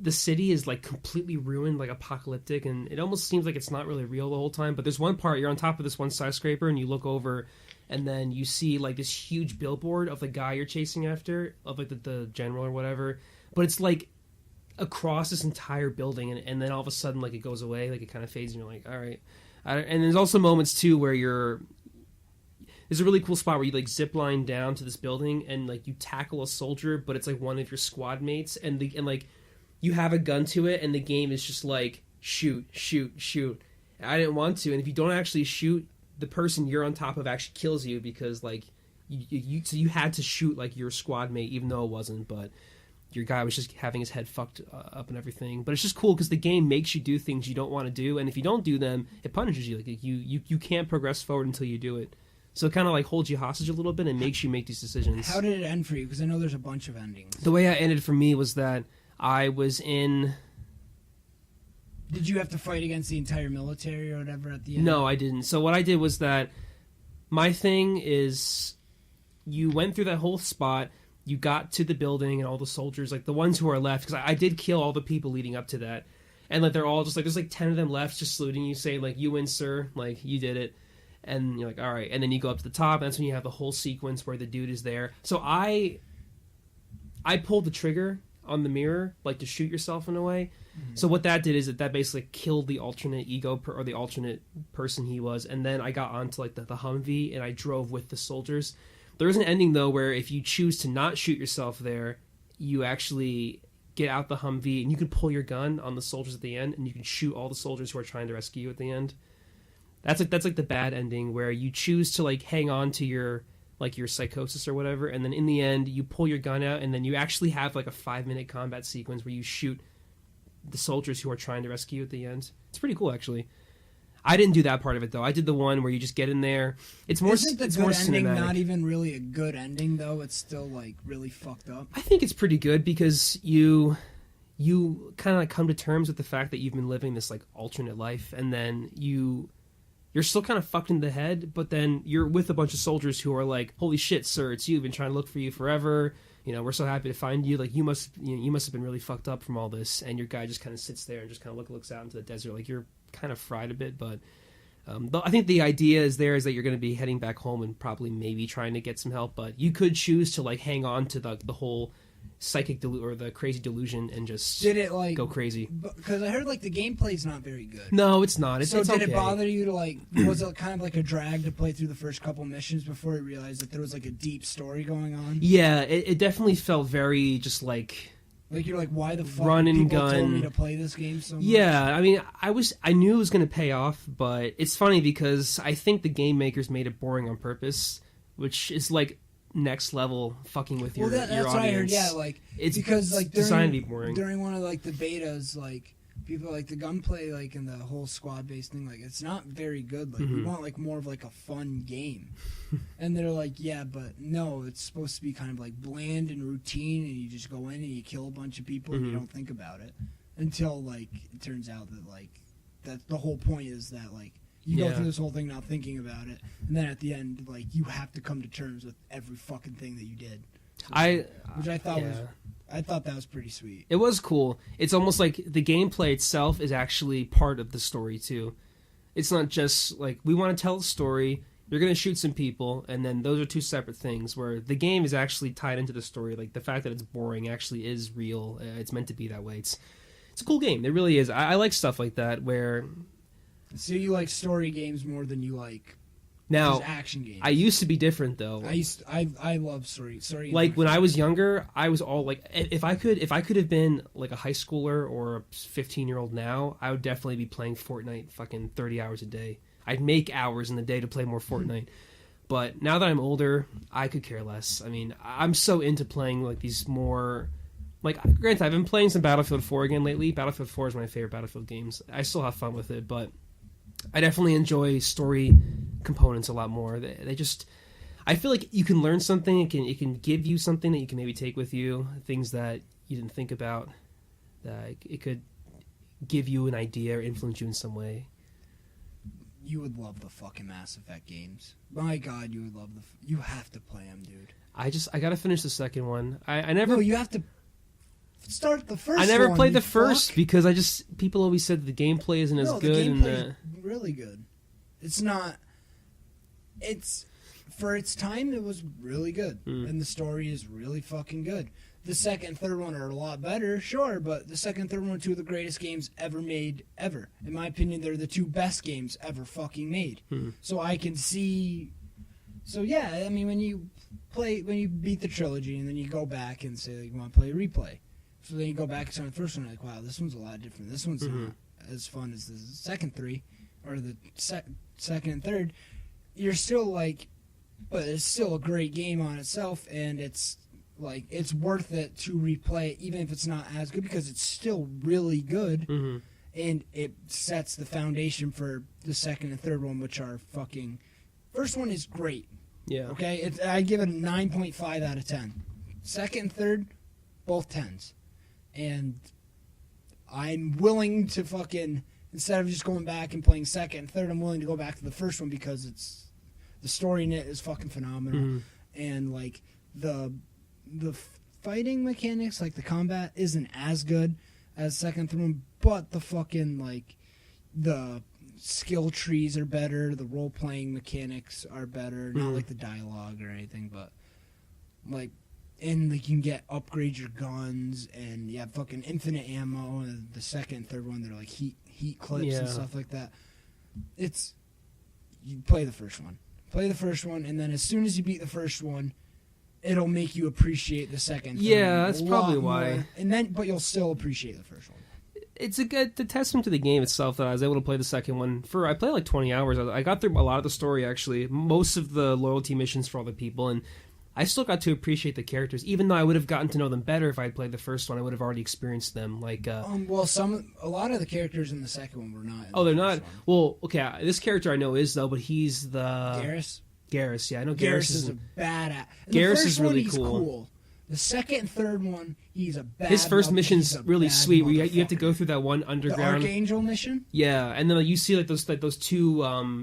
The city is like completely ruined, like apocalyptic, and it almost seems like it's not really real the whole time. But there's one part you're on top of this one skyscraper, and you look over, and then you see like this huge billboard of the guy you're chasing after, of like the general or whatever. But it's like across this entire building, and then all of a sudden like it goes away, like it kind of fades, and you're like, all right. And there's also moments too where there's a really cool spot where you like zip line down to this building, and like you tackle a soldier, but it's like one of your squad mates, and like. You have a gun to it, and the game is just like, shoot, shoot, shoot. I didn't want to, and if you don't actually shoot, the person you're on top of actually kills you because, like, you had to shoot, like, your squad mate, even though it wasn't, but your guy was just having his head fucked up and everything. But it's just cool because the game makes you do things you don't want to do, and if you don't do them, it punishes you. Like you can't progress forward until you do it. So it kind of like holds you hostage a little bit and makes you make these decisions. How did it end for you? Because I know there's a bunch of endings. The way it ended for me was that I was in... Did you have to fight against the entire military or whatever at the end? No, I didn't. So what I did was that my thing is you went through that whole spot, you got to the building and all the soldiers, like the ones who are left, because I did kill all the people leading up to that. And like they're all just like, there's like 10 of them left just saluting you, saying like, you win, sir, like you did it. And you're like, all right. And then you go up to the top, and that's when you have the whole sequence where the dude is there. So I pulled the trigger on the mirror, like to shoot yourself in a way. Mm-hmm. So what that did is that basically killed the alternate ego or the alternate person he was. And then I got onto like the Humvee, and I drove with the soldiers. There is an ending though where if you choose to not shoot yourself there, you actually get out the Humvee and you can pull your gun on the soldiers at the end, and you can shoot all the soldiers who are trying to rescue you at the end. That's like the bad ending where you choose to like hang on to your psychosis or whatever, and then in the end you pull your gun out, and then you actually have like a 5-minute combat sequence where you shoot the soldiers who are trying to rescue you at the end. It's pretty cool actually. I didn't do that part of it though. I did the one where you just get in there. It's more. Isn't the it's good more ending cinematic. not even really a good ending though? It's still like really fucked up. I think it's pretty good because you kind of like come to terms with the fact that you've been living this like alternate life, and then you're still kind of fucked in the head, but then you're with a bunch of soldiers who are like, holy shit, sir, it's you. We've been trying to look for you forever. You know, we're so happy to find you. Like, you must have been really fucked up from all this. And your guy just kind of sits there and just kind of looks out into the desert. Like, you're kind of fried a bit, but I think the idea is that you're going to be heading back home and probably maybe trying to get some help. But you could choose to, like, hang on to the whole psychic or the crazy delusion and just go crazy. Because I heard like the gameplay's not very good. No, it's not. It's did okay. it bother you to like? Was it kind of like a drag to play through the first couple missions before you realized that there was like a deep story going on? Yeah, it definitely felt very just like. Like you're like, why the fuck run and people gun. told me to play this game so much? Yeah, I mean, I knew it was going to pay off, but it's funny because I think the game makers made it boring on purpose, which is like next level fucking with your that's audience. what I heard. Yeah, like it's because like designed to be boring. During one of like the betas, like people like the gunplay, like in the whole squad based thing, like it's not very good. Like we want like more of like a fun game, and they're like, yeah, but no, it's supposed to be kind of like bland and routine, and you just go in and you kill a bunch of people and you don't think about it until like it turns out that like that the whole point is that like. You go through this whole thing not thinking about it, and then at the end, like you have to come to terms with every fucking thing that you did. So, which I thought I thought that was pretty sweet. It was cool. It's almost like the gameplay itself is actually part of the story too. It's not just like we want to tell a story. You're going to shoot some people, and then those are two separate things. Where the game is actually tied into the story. Like the fact that it's boring actually is real. It's meant to be that way. It's a cool game. It really is. I like stuff like that where. So you like story games more than you like now action games? I used to be different though. I love story. Like when I was younger, I was all like, if I could have been like a high schooler or a 15-year-old now, I would definitely be playing Fortnite fucking 30 hours a day. I'd make hours in the day to play more Fortnite. But now that I'm older, I could care less. I mean, I'm so into playing like these more. Like, granted, I've been playing some Battlefield 4 again lately. Battlefield 4 is my favorite Battlefield games. I still have fun with it, but I definitely enjoy story components a lot more. They just, I feel like you can learn something. It can give you something that you can maybe take with you. Things that you didn't think about. That it could give you an idea or influence you in some way. You would love the fucking Mass Effect games. My God, you would love you have to play them, dude. I gotta finish the second one. I never. No, you have to. Start the first. I never one, played the first because people always said the gameplay isn't as good. The gameplay is really good. It's not. It's for its time. It was really good, and the story is really fucking good. The second and third one are a lot better, sure, but the second and third one are two of the greatest games ever made, ever. In my opinion, they're the two best games ever fucking made. So I can see. So yeah, I mean, when you beat the trilogy and then you go back and say like, you want to play a replay. So then you go back and start the first one, like, wow, this one's a lot different. This one's not as fun as the second three, or the second and third. You're still like, but it's still a great game on itself, and it's Like, it's worth it to replay it, even if it's not as good, because it's still really good. Mm-hmm. And it sets the foundation for the second and third one, which are fucking... First one is great. Yeah. Okay? I give it a 9.5 out of 10. Second and third, both 10s. And I'm willing to fucking... Instead of just going back and playing second and third, I'm willing to go back to the first one because it's... The story in it is fucking phenomenal. Mm-hmm. And, like, the fighting mechanics, like the combat, isn't as good as second and third one, but the fucking, like, the skill trees are better, the role-playing mechanics are better, not like the dialogue or anything, but, like, and, like, you can upgrade your guns, and you have fucking infinite ammo, and the second and third one, they're, like, heat clips and stuff like that. You play the first one. Play the first one, and then as soon as you beat the first one, it'll make you appreciate the second. Yeah, that's probably why. More. And then, but you'll still appreciate the first one. It's a good testament to the game itself that I was able to play the second one. I played like 20 hours. I got through a lot of the story, actually. Most of the loyalty missions for all the people, and I still got to appreciate the characters, even though I would have gotten to know them better if I had played the first one. I would have already experienced them. Like, a lot of the characters in the second one were not. Oh, they're not. Well, okay, this character I know is though, but he's the Garrus. Yeah, I know Garrus is a badass. Garrus is really cool. The second and third one, he's a bad. His first mission's really sweet. Where you have to go through that one underground. The Archangel mission. Yeah, and then you see like those two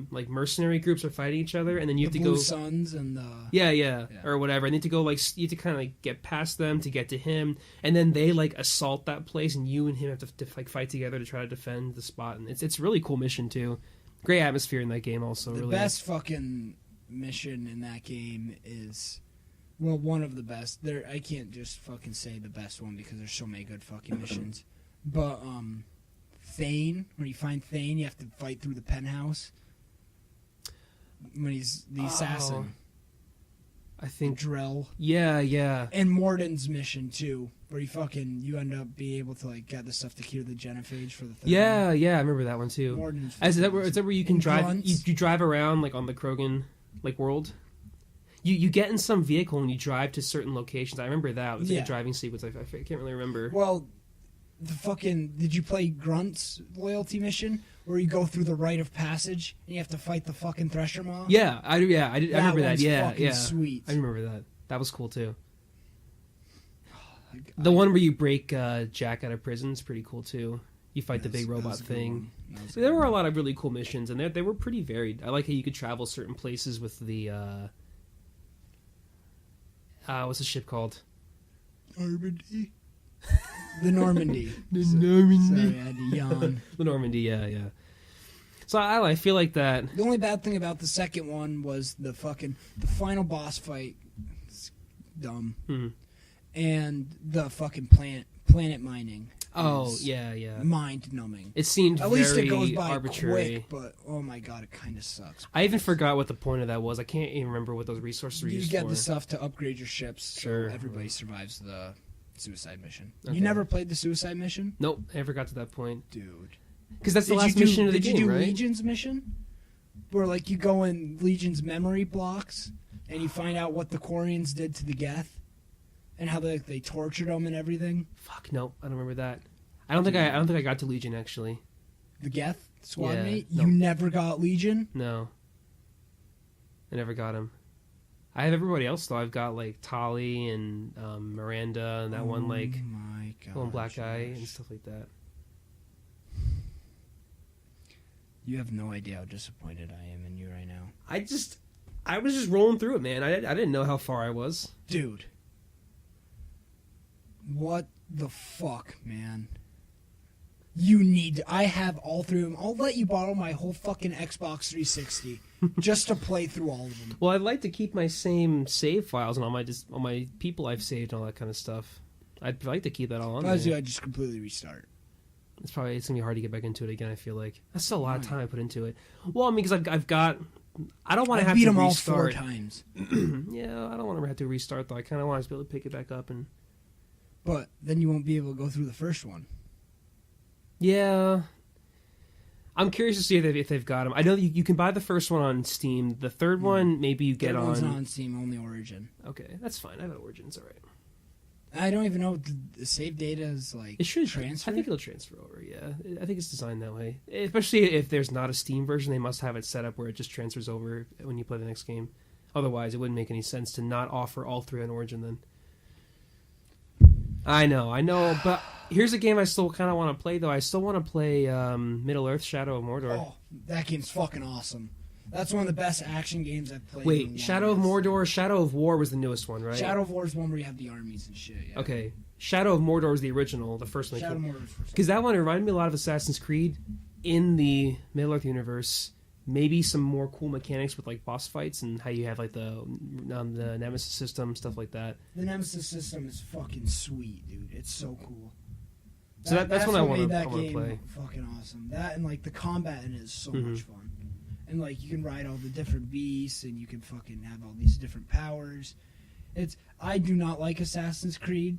like mercenary groups are fighting each other, and then you have to go. The Suns and the. Yeah, or whatever. And you have to go you have to kind of like get past them to get to him, and then they like assault that place, and you and him have to like fight together to try to defend the spot, and it's a really cool mission too. Great atmosphere in that game, also. The really best fucking mission in that game is. Well, one of the best. I can't just fucking say the best one because there's so many good fucking missions. But Thane, when you find Thane, you have to fight through the penthouse. When he's the assassin. I think Drell. Yeah. And Morden's mission too, where you end up being able to like get the stuff to cure the genophage for the thing. Yeah, I remember that one too. Morden's is that where you can drive? You drive around like on the Krogan like world. You get in some vehicle and you drive to certain locations. I remember that. It was like a driving sequence. I can't really remember. Well, did you play Grunt's loyalty mission where you go through the rite of passage and you have to fight the fucking Thresher mob? Yeah, I remember that. Yeah. Sweet. I remember that. That was cool too. The one where you break Jack out of prison is pretty cool too. You fight the big robot thing. There were a lot of really cool missions, and they were pretty varied. I like how you could travel certain places with the. What's the ship called? Normandy. The Normandy. Sorry, I had to yawn. The Normandy, yeah. So I feel like that. The only bad thing about the second one was the final boss fight. It's dumb. Mm-hmm. And the fucking planet mining. Oh, yeah. Mind numbing. It seemed At least it goes very by arbitrary. quick, but oh my god, it kind of sucks. I even forgot what the point of that was. I can't even remember what those resources were used for. You get the stuff to upgrade your ships, sure. So everybody survives the suicide mission. Okay. You never played the suicide mission? Nope, I never got to that point. Dude. Because that's the last mission of the game, Did you do right? Legion's mission? Where like you go in Legion's memory blocks and you find out what the Quarians did to the Geth and how they tortured them and everything? Fuck, no, I don't remember that. I don't think I got to Legion actually. The Geth squad mate? No. You never got Legion? No. I never got him. I have everybody else though. I've got like Tali and Miranda and that one like one black guy and stuff like that. You have no idea how disappointed I am in you right now. I was just rolling through it, man. I didn't know how far I was. Dude. What the fuck, man? I have all three of them. I'll let you borrow my whole fucking Xbox 360 just to play through all of them. Well, I'd like to keep my same save files and all my people I've saved and all that kind of stuff. I'd like to keep that all on there. If I was you, I'd just completely restart. It's gonna be hard to get back into it again. I feel like that's still a lot of time I put into it. Well, I mean, because I've got. I don't want to have beat to them restart. all 4 times. Yeah, I don't want to have to restart though. I kind of want to be able to pick it back up and. But then you won't be able to go through the first one. Yeah. I'm curious to see if they've got them. I know you can buy the first one on Steam. The third one, maybe you get Third on. one's on Steam, only Origin. Okay, that's fine. I have Origin. It's all right. I don't even know if the save data is like It should transfer. I think it'll transfer over. Yeah, I think it's designed that way. Especially if there's not a Steam version, they must have it set up where it just transfers over when you play the next game. Otherwise, it wouldn't make any sense to not offer all 3 on Origin. Then I know, but here's a game I still kind of want to play though. I still want to play Middle-earth: Shadow of Mordor. Oh, that game's fucking awesome. That's one of the best action games I've played. Wait, Shadow of Mordor, Shadow of War was the newest one, right? Shadow of War is one where you have the armies and shit. Yeah. Okay, Shadow of Mordor is the original, the first one. Shadow of Mordor is first. Because that one reminded me a lot of Assassin's Creed in the Middle-earth universe. Maybe some more cool mechanics with like boss fights and how you have like the Nemesis system, stuff like that. The Nemesis system is fucking sweet, dude. It's so cool. So that's what I want to game play. Fucking awesome. That and like the combat in it is so much fun. And like you can ride all the different beasts and you can fucking have all these different powers. I do not like Assassin's Creed.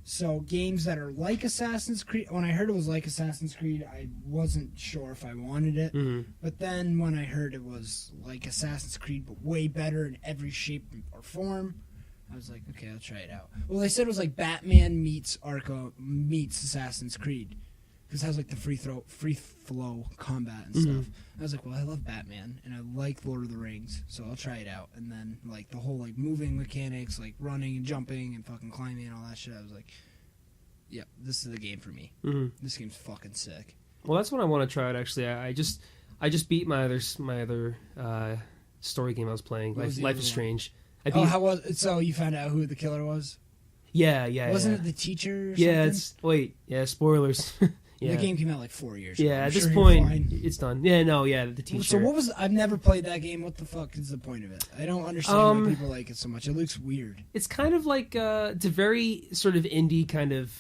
So games that are like Assassin's Creed, when I heard it was like Assassin's Creed, I wasn't sure if I wanted it. But then when I heard it was like Assassin's Creed but way better in every shape or form, I was like, okay, I'll try it out. Well, they said it was like Batman meets Arkham meets Assassin's Creed. Because it has like the free flow combat and stuff. I was like, well, I love Batman and I like Lord of the Rings, so I'll try it out. And then like the whole like moving mechanics, like running and jumping and fucking climbing and all that shit, I was like, yeah, this is the game for me. This game's fucking sick. Well, that's what I want to try out. Actually, I just beat my other story game I was playing, Life is Strange. How was it? So you found out who the killer was? Yeah. Wasn't it the teacher? Or something? Spoilers. Yeah. The game came out like 4 years ago. Yeah, I'm at this sure point, it's done. The teacher. So what was... I've never played that game. What the fuck is the point of it? I don't understand why people like it so much. It looks weird. It's kind of like... it's a very sort of indie kind of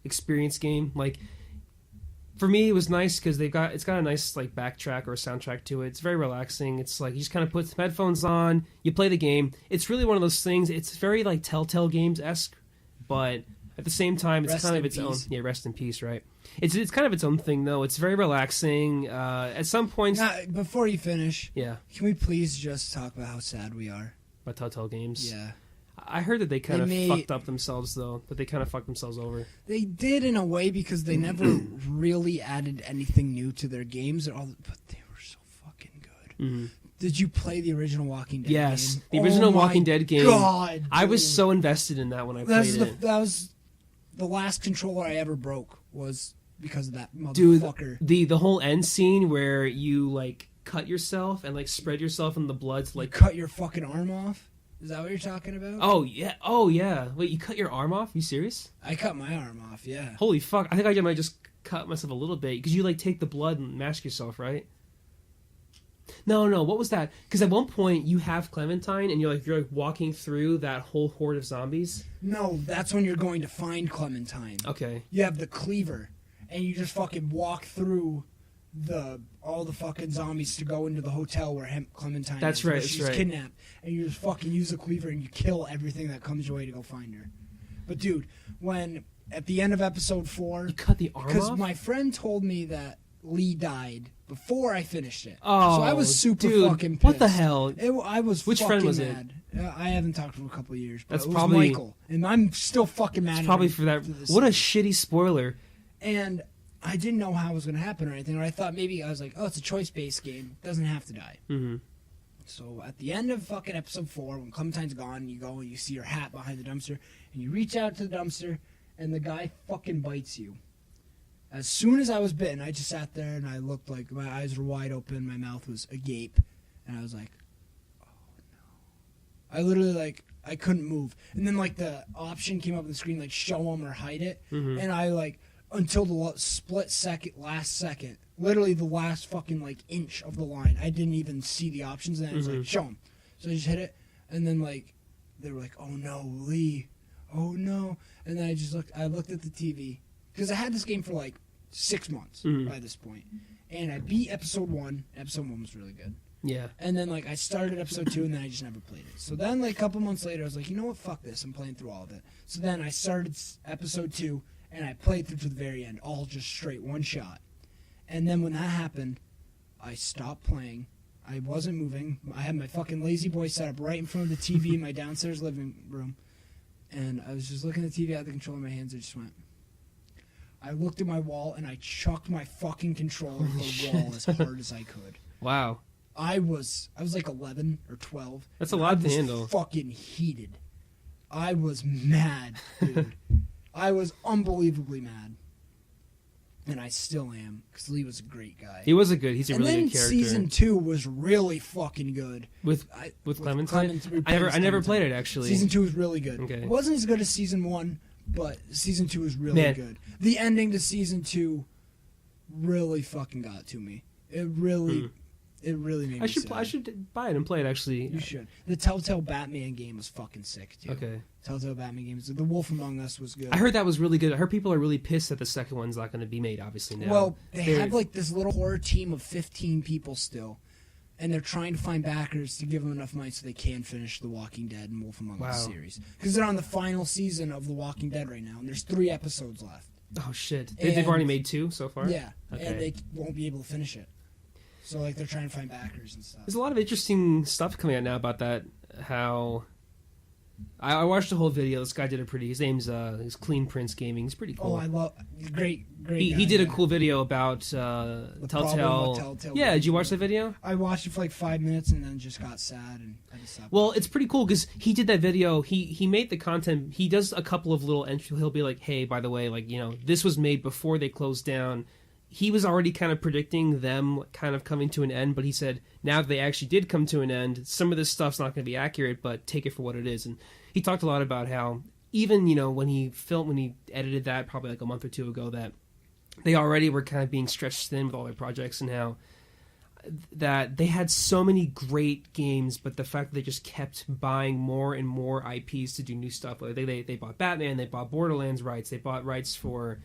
experience game. Like, for me, it was nice because it's got a nice like backtrack or a soundtrack to it. It's very relaxing. It's like you just kind of put some headphones on, you play the game. It's really one of those things... It's very like Telltale Games-esque, but... At the same time, it's kind of its own... Yeah, rest in peace, right? It's kind of its own thing, though. It's very relaxing. At some points... Now, before you finish, yeah, can we please just talk about how sad we are? About Telltale Games? Yeah. I heard that they kind of fucked up themselves, though. That they kind of fucked themselves over. They did, in a way, because they never really added anything new to their games. But they were so fucking good. Did you play the original Walking Dead game? Yes, the original Walking Dead game. God, I was so invested in that when I played it. That was... The last controller I ever broke was because of that motherfucker. Dude, the whole end scene where you like cut yourself and like spread yourself in the blood to like cut your fucking arm off. Is that what you're talking about? Oh yeah. Wait, you cut your arm off? You serious? I cut my arm off. Yeah. Holy fuck! I think I might just cut myself a little bit because you like take the blood and mask yourself, right? No. What was that? Because at one point you have Clementine and you're like walking through that whole horde of zombies. No, that's when you're going to find Clementine. Okay. You have the cleaver, and you just fucking walk through all the fucking zombies to go into the hotel where Clementine that's is. Right. She's kidnapped, and you just fucking use the cleaver and you kill everything that comes your way to go find her. But dude, when at the end of episode 4, you cut the arm off because my friend told me that Lee died before I finished it. Oh, so I was super fucking pissed. What the hell? I was Which fucking friend was mad. I haven't talked to him in a couple of years. But That's it was probably Michael, and I'm still fucking mad. It's probably for that. What a shitty spoiler. And I didn't know how it was going to happen or anything. Or I thought maybe I was like, oh, it's a choice-based game. It doesn't have to die. So at the end of fucking episode 4, when Clementine's gone, you go and you see her hat behind the dumpster, and you reach out to the dumpster, and the guy fucking bites you. As soon as I was bitten, I just sat there and I looked like my eyes were wide open, my mouth was agape, and I was like, oh no. I literally I couldn't move. And then the option came up on the screen show them or hide it, and I until the last second, literally the last fucking inch of the line, I didn't even see the options, and I was show them. So I just hit it, and then they were like, oh no, Lee, oh no, and then I looked at the TV. Because I had this game for 6 months by this point. And I beat episode 1. Episode 1 was really good. Yeah. And then I started episode 2 and then I just never played it. So then a couple months later I was like, you know what, fuck this. I'm playing through all of it. So then I started episode 2 and I played through to the very end. All just straight one shot. And then when that happened, I stopped playing. I wasn't moving. I had my fucking lazy boy set up right in front of the TV in my downstairs living room. and I was just looking at the TV. I had the controller in my hands. I just went. I looked at my wall and I chucked my fucking controller at the wall as hard as I could. Wow. I was like 11 or 12. That's a lot to handle. Fucking heated. I was mad, dude. I was unbelievably mad. And I still am, because Lee was a great guy. He's a really good character. And then season 2 was really fucking good. With Clementine? I never played it, actually. Season 2 was really good. Okay. It wasn't as good as season 1, but season 2 was really good. The ending to season 2 really fucking got to me. It really made me sad. I should buy it and play it, actually. You should. The Telltale Batman game was fucking sick, too. Okay. Telltale Batman games. The Wolf Among Us was good. I heard that was really good. I heard people are really pissed that the second one's not going to be made, obviously, now. Well, they have like this little horror team of 15 people still, and they're trying to find backers to give them enough money so they can finish The Walking Dead and Wolf Among Us series. Because they're on the final season of The Walking Dead right now, and there's 3 episodes left. Oh, shit. They've already made 2 so far? Yeah, okay. And they won't be able to finish it. So, like, they're trying to find backers and stuff. There's a lot of interesting stuff coming out now about that, how... I watched the whole video. This guy did his name's Clean Prince Gaming. He's pretty cool. Oh, I love... Great he did a cool video about Telltale. Yeah, did you watch the video? I watched it for like 5 minutes and then just got sad and I just stopped. Well, it's pretty cool because he did that video. He made the content. He does a couple of little entries. He'll be like, hey, by the way, like, you know, this was made before they closed down. He was already kind of predicting them kind of coming to an end, but he said now that they actually did come to an end, some of this stuff's not going to be accurate, but take it for what it is. And he talked a lot about how even, you know, when he edited that probably like a month or 2 ago, that they already were kind of being stretched thin with all their projects, and how that they had so many great games, but the fact that they just kept buying more and more IPs to do new stuff. Like they bought Batman, they bought Borderlands rights, they bought rights for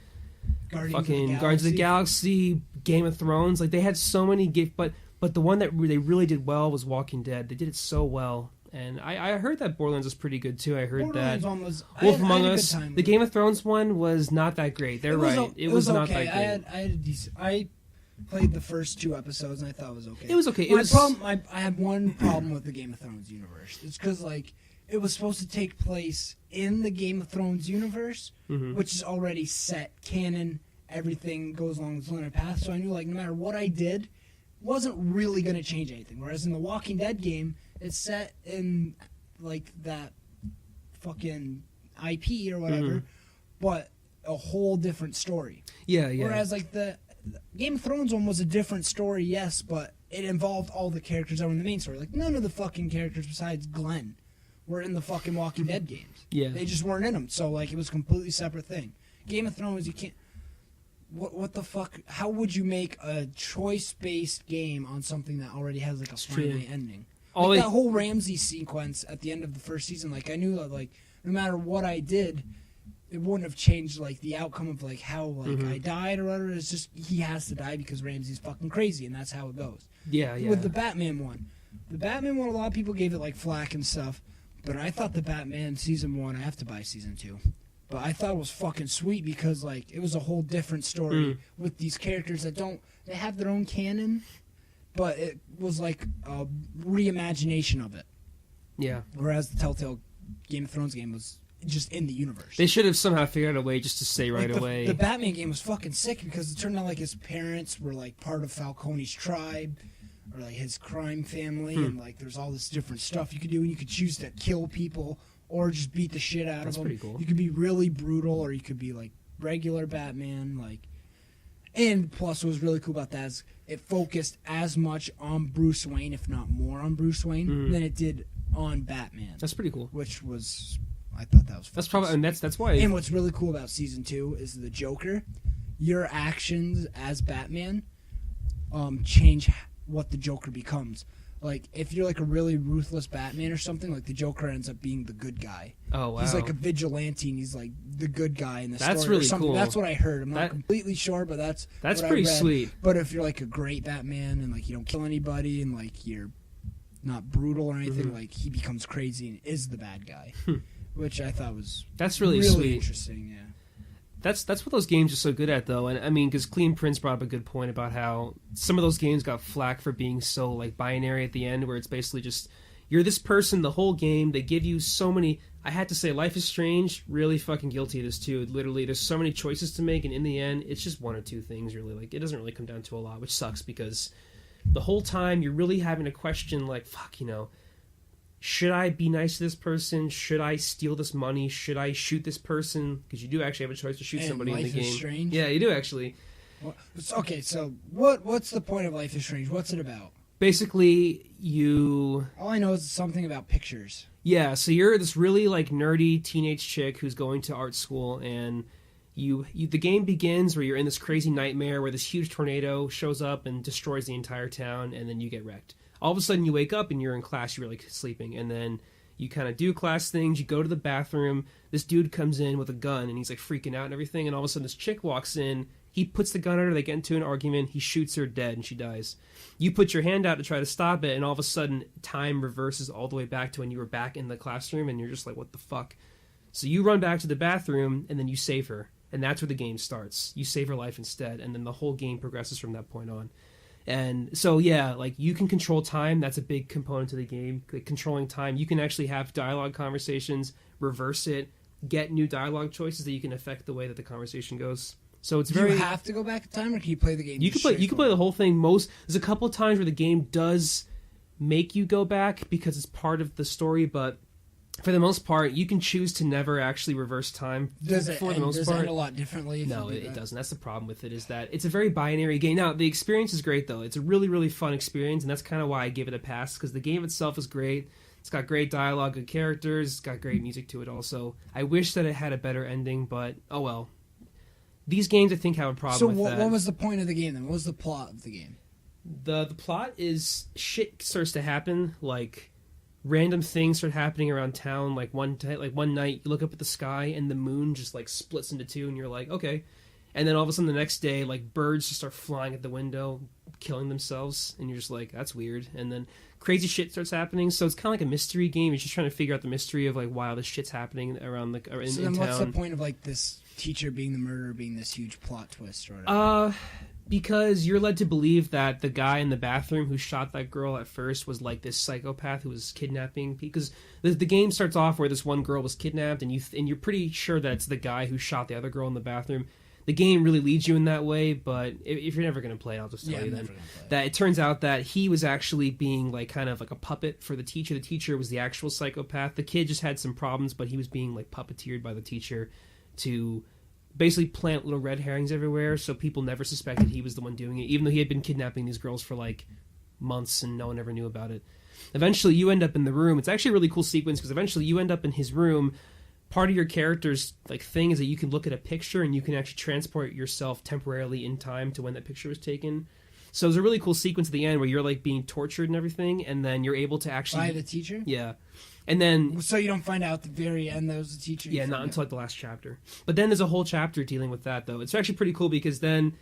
Guardians of the Galaxy, Game of Thrones. Like, they had so many but the one that they really did well was Walking Dead. They did it so well. And I heard that Borderlands was pretty good too. I heard that Wolf Among Us, the Game of Thrones one, was not that great. They're right. It was not that great. I played the first 2 episodes and I thought it was okay. It was okay. I had one problem with the Game of Thrones universe. It's because, like, it was supposed to take place in the Game of Thrones universe, which is already set, canon, everything goes along this linear path. So I knew, like, no matter what I did, wasn't really going to change anything. Whereas in the Walking Dead game, it's set in, like, that fucking IP or whatever, but a whole different story. Yeah, yeah. Whereas, like, the Game of Thrones one was a different story, yes, but it involved all the characters that were in the main story. Like, none of the fucking characters besides Glenn were in the fucking Walking Dead games. Yeah. They just weren't in them. So, like, it was a completely separate thing. Game of Thrones, you can't... What the fuck? How would you make a choice-based game on something that already has, like, a finite ending? Like, that whole Ramsey sequence at the end of the first season, like, I knew that, like, no matter what I did, it wouldn't have changed, like, the outcome of, like, how, like, I died or whatever. It's just, he has to die because Ramsey's fucking crazy, and that's how it goes. Yeah, yeah. With the Batman one, a lot of people gave it, like, flack and stuff, but I thought the Batman season 1, I have to buy season 2. But I thought it was fucking sweet because, like, it was a whole different story with these characters that they have their own canon, but it was like a reimagination of it. Yeah. Whereas the Telltale Game of Thrones game was just in the universe. They should have somehow figured out a way just to say right away. The Batman game was fucking sick because it turned out like his parents were, like, part of Falcone's tribe, or, like, his crime family, and, like, there's all this different stuff you could do, and you could choose to kill people or just beat the shit out of them. That's pretty cool. You could be really brutal, or you could be, like, regular Batman, like... And plus, what was really cool about that is it focused as much on Bruce Wayne, if not more on Bruce Wayne, than it did on Batman. That's pretty cool. Which was... I thought that was fun. That's probably... And that's why... And what's really cool about Season 2 is the Joker. Your actions as Batman change what the Joker becomes. Like, if you're, like, a really ruthless Batman or something, like, the Joker ends up being the good guy. Oh, wow. He's, like, a vigilante, and he's, like, the good guy in the story. That's really cool. That's what I heard. I'm not completely sure, but that's what pretty I read. Sweet. But if you're, like, a great Batman and, like, you don't kill anybody and, like, you're not brutal or anything, like, he becomes crazy and is the bad guy. Which I thought was really sweet. Interesting, yeah. That's what those games are so good at, though. And I mean, because Clean Prince brought up a good point about how some of those games got flack for being so, like, binary at the end, where it's basically just you're this person the whole game. They give you so many. I had to say, Life is Strange, really fucking guilty of this too. Literally, there's so many choices to make, and in the end, it's just one or two things, really. Like, it doesn't really come down to a lot, which sucks, because the whole time, you're really having to question, like, fuck, should I be nice to this person? Should I steal this money? Should I shoot this person? Because you do actually have a choice to shoot somebody in the game. Life is Strange? Yeah, you do, actually. Okay, so what's the point of Life is Strange? What's it about? Basically, you... All I know is something about pictures. Yeah, so you're this really, like, nerdy teenage chick who's going to art school, and the game begins where you're in this crazy nightmare where this huge tornado shows up and destroys the entire town, and then you get wrecked. All of a sudden, you wake up and you're in class, you're, like, sleeping, and then you kind of do class things, you go to the bathroom, this dude comes in with a gun, and he's, like, freaking out and everything, and all of a sudden this chick walks in, he puts the gun at her, they get into an argument, he shoots her dead, and she dies. You put your hand out to try to stop it, and all of a sudden, time reverses all the way back to when you were back in the classroom, and you're just like, what the fuck? So you run back to the bathroom, and then you save her, and that's where the game starts. You save her life instead, and then the whole game progresses from that point on. And so, yeah, like, you can control time. That's a big component to the game. Like, controlling time. You can actually have dialogue conversations, reverse it, get new dialogue choices that you can affect the way that the conversation goes. So it's very... Do you have to go back in time, or can you play the game? You can play the whole thing. There's a couple of times where the game does make you go back because it's part of the story, but for the most part, you can choose to never actually reverse time. Does it end a lot differently? No, it doesn't. That's the problem with it, is that it's a very binary game. Now, the experience is great, though. It's a really, really fun experience, and that's kind of why I give it a pass, because the game itself is great. It's got great dialogue, good characters, it's got great music to it also. I wish that it had a better ending, but oh well. These games, I think, have a problem with that. So what was the point of the game, then? What was the plot of the game? The plot is shit starts to happen, like... Random things start happening around town. Like one night, you look up at the sky and the moon just like splits into two, and you're like, okay. And then all of a sudden, the next day, like birds just start flying at the window, killing themselves, and you're just like, that's weird. And then crazy shit starts happening. So it's kind of like a mystery game. You're just trying to figure out the mystery of like, wow, this shit's happening around in town. So then, what's the point of like this teacher being the murderer being this huge plot twist or whatever? Because you're led to believe that the guy in the bathroom who shot that girl at first was like this psychopath who was kidnapping. Because the game starts off where this one girl was kidnapped, and you're pretty sure that it's the guy who shot the other girl in the bathroom. The game really leads you in that way, but if you're never going to play it, I'll just tell you then that it turns out that he was actually being like kind of like a puppet for the teacher. The teacher was the actual psychopath. The kid just had some problems, but he was being like puppeteered by the teacher to basically plant little red herrings everywhere, so people never suspected he was the one doing it, even though he had been kidnapping these girls for like months and no one ever knew about it. Eventually you end up in the room. It's actually a really cool sequence, because eventually you end up in his room. Part of your character's like thing is that you can look at a picture and you can actually transport yourself temporarily in time to when that picture was taken. So there's a really cool sequence at the end where you're like being tortured and everything, and then you're able to actually... By the teacher? Yeah. And then... So you don't find out at the very end that was the teacher? Yeah, not until like the last chapter. But then there's a whole chapter dealing with that, though. It's actually pretty cool, because then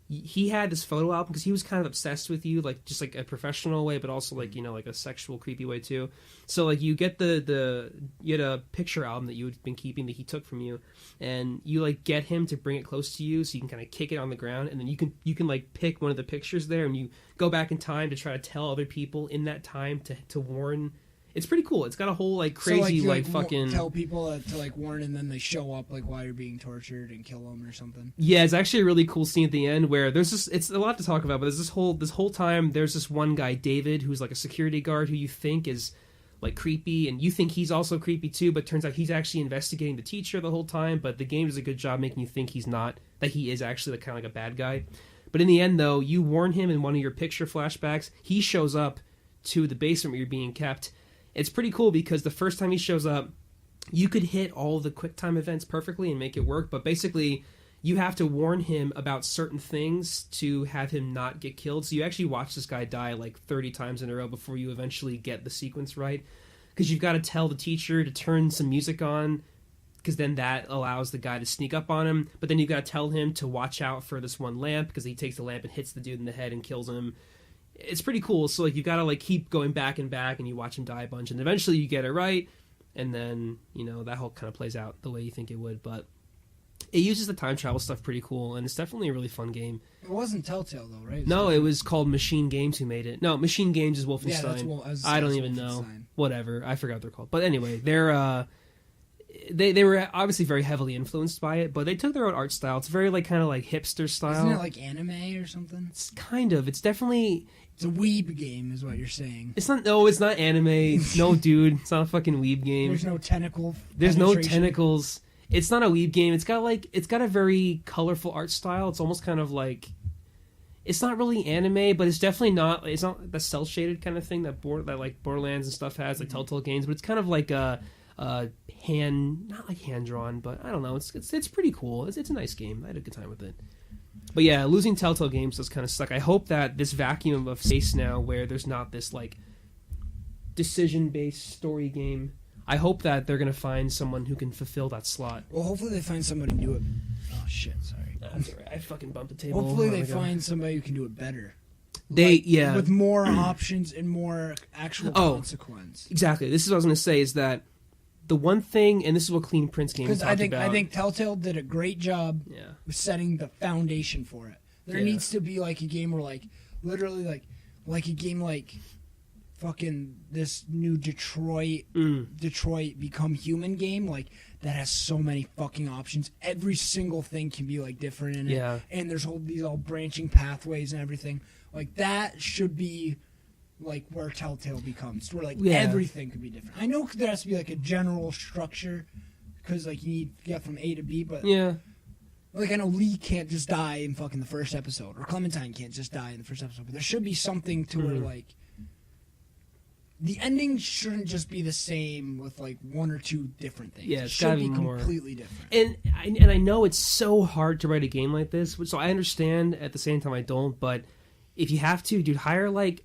he had this photo album, because he was kind of obsessed with you, like just like a professional way, but also like, like a sexual, creepy way too. So like you get you had a picture album that you had been keeping that he took from you, and you like get him to bring it close to you so you can kind of kick it on the ground, and then you can like pick one of the pictures there, and you go back in time to try to tell other people in that time to warn. It's pretty cool. It's got a whole like crazy so, like fucking tell people to like warn, and then they show up like while you're being tortured and kill them or something. Yeah, it's actually a really cool scene at the end where there's this. It's a lot to talk about, but there's this whole time there's this one guy, David, who's like a security guard who you think is like creepy, and you think he's also creepy too, but turns out he's actually investigating the teacher the whole time. But the game does a good job making you think he's not, that he is actually like, kind of like a bad guy. But in the end, though, you warn him in one of your picture flashbacks. He shows up to the basement where you're being kept. It's pretty cool because the first time he shows up, you could hit all the QuickTime events perfectly and make it work, but basically you have to warn him about certain things to have him not get killed. So you actually watch this guy die like 30 times in a row before you eventually get the sequence right, because you've got to tell the teacher to turn some music on, because then that allows the guy to sneak up on him, but then you've got to tell him to watch out for this one lamp, because he takes the lamp and hits the dude in the head and kills him. It's pretty cool. So like you gotta like keep going back and back, and you watch him die a bunch, and eventually you get it right, and then that whole kind of plays out the way you think it would. But it uses the time travel stuff pretty cool, and it's definitely a really fun game. It wasn't Telltale though, right? No, it was called Machine Games who made it. No, Machine Games is Wolfenstein. Yeah, I don't even know. Whatever, I forgot what they're called. But anyway, they're they were obviously very heavily influenced by it, but they took their own art style. It's very like kind of like hipster style. Isn't it like anime or something? It's kind of. It's definitely. It's a weeb game, is what you're saying. It's not. No, it's not anime. No, dude, it's not a fucking weeb game. There's no tentacle. There's no penetration. tentacles. It's not a weeb game. It's got a very colorful art style. It's almost kind of like. It's not really anime, but it's definitely not. It's not the cel shaded kind of thing that like Borderlands and stuff has, like Telltale Games. But it's kind of like a not like hand drawn, but I don't know. It's pretty cool. It's a nice game. I had a good time with it. But yeah, losing Telltale Games does kind of suck. I hope that this vacuum of space now, where there's not this like decision based story game, I hope that they're gonna find someone who can fulfill that slot. Well, hopefully they find somebody to do it. Oh shit! Sorry. That's all right. I fucking bumped the table. Hopefully they find somebody who can do it better. Yeah, with more options and more actual consequence. Exactly. This is what I was going to say. Is that the one thing, and this is what Clean Prince Games talked about. Because I think Telltale did a great job with setting the foundation for it. There needs to be like a game where like literally like a game like fucking this new Detroit Become Human game like that has so many fucking options. Every single thing can be like different in it, and there's these all branching pathways and everything. Like that should be like where Telltale becomes, where like everything could be different. I know there has to be like a general structure because like you need to get from A to B, but like I know Lee can't just die in fucking the first episode, or Clementine can't just die in the first episode. But there should be something to where like. The ending shouldn't just be the same with like one or two different things. Yeah, it should be more completely different. And I know it's so hard to write a game like this, so I understand. At the same time, I don't. But if you have to, dude, hire like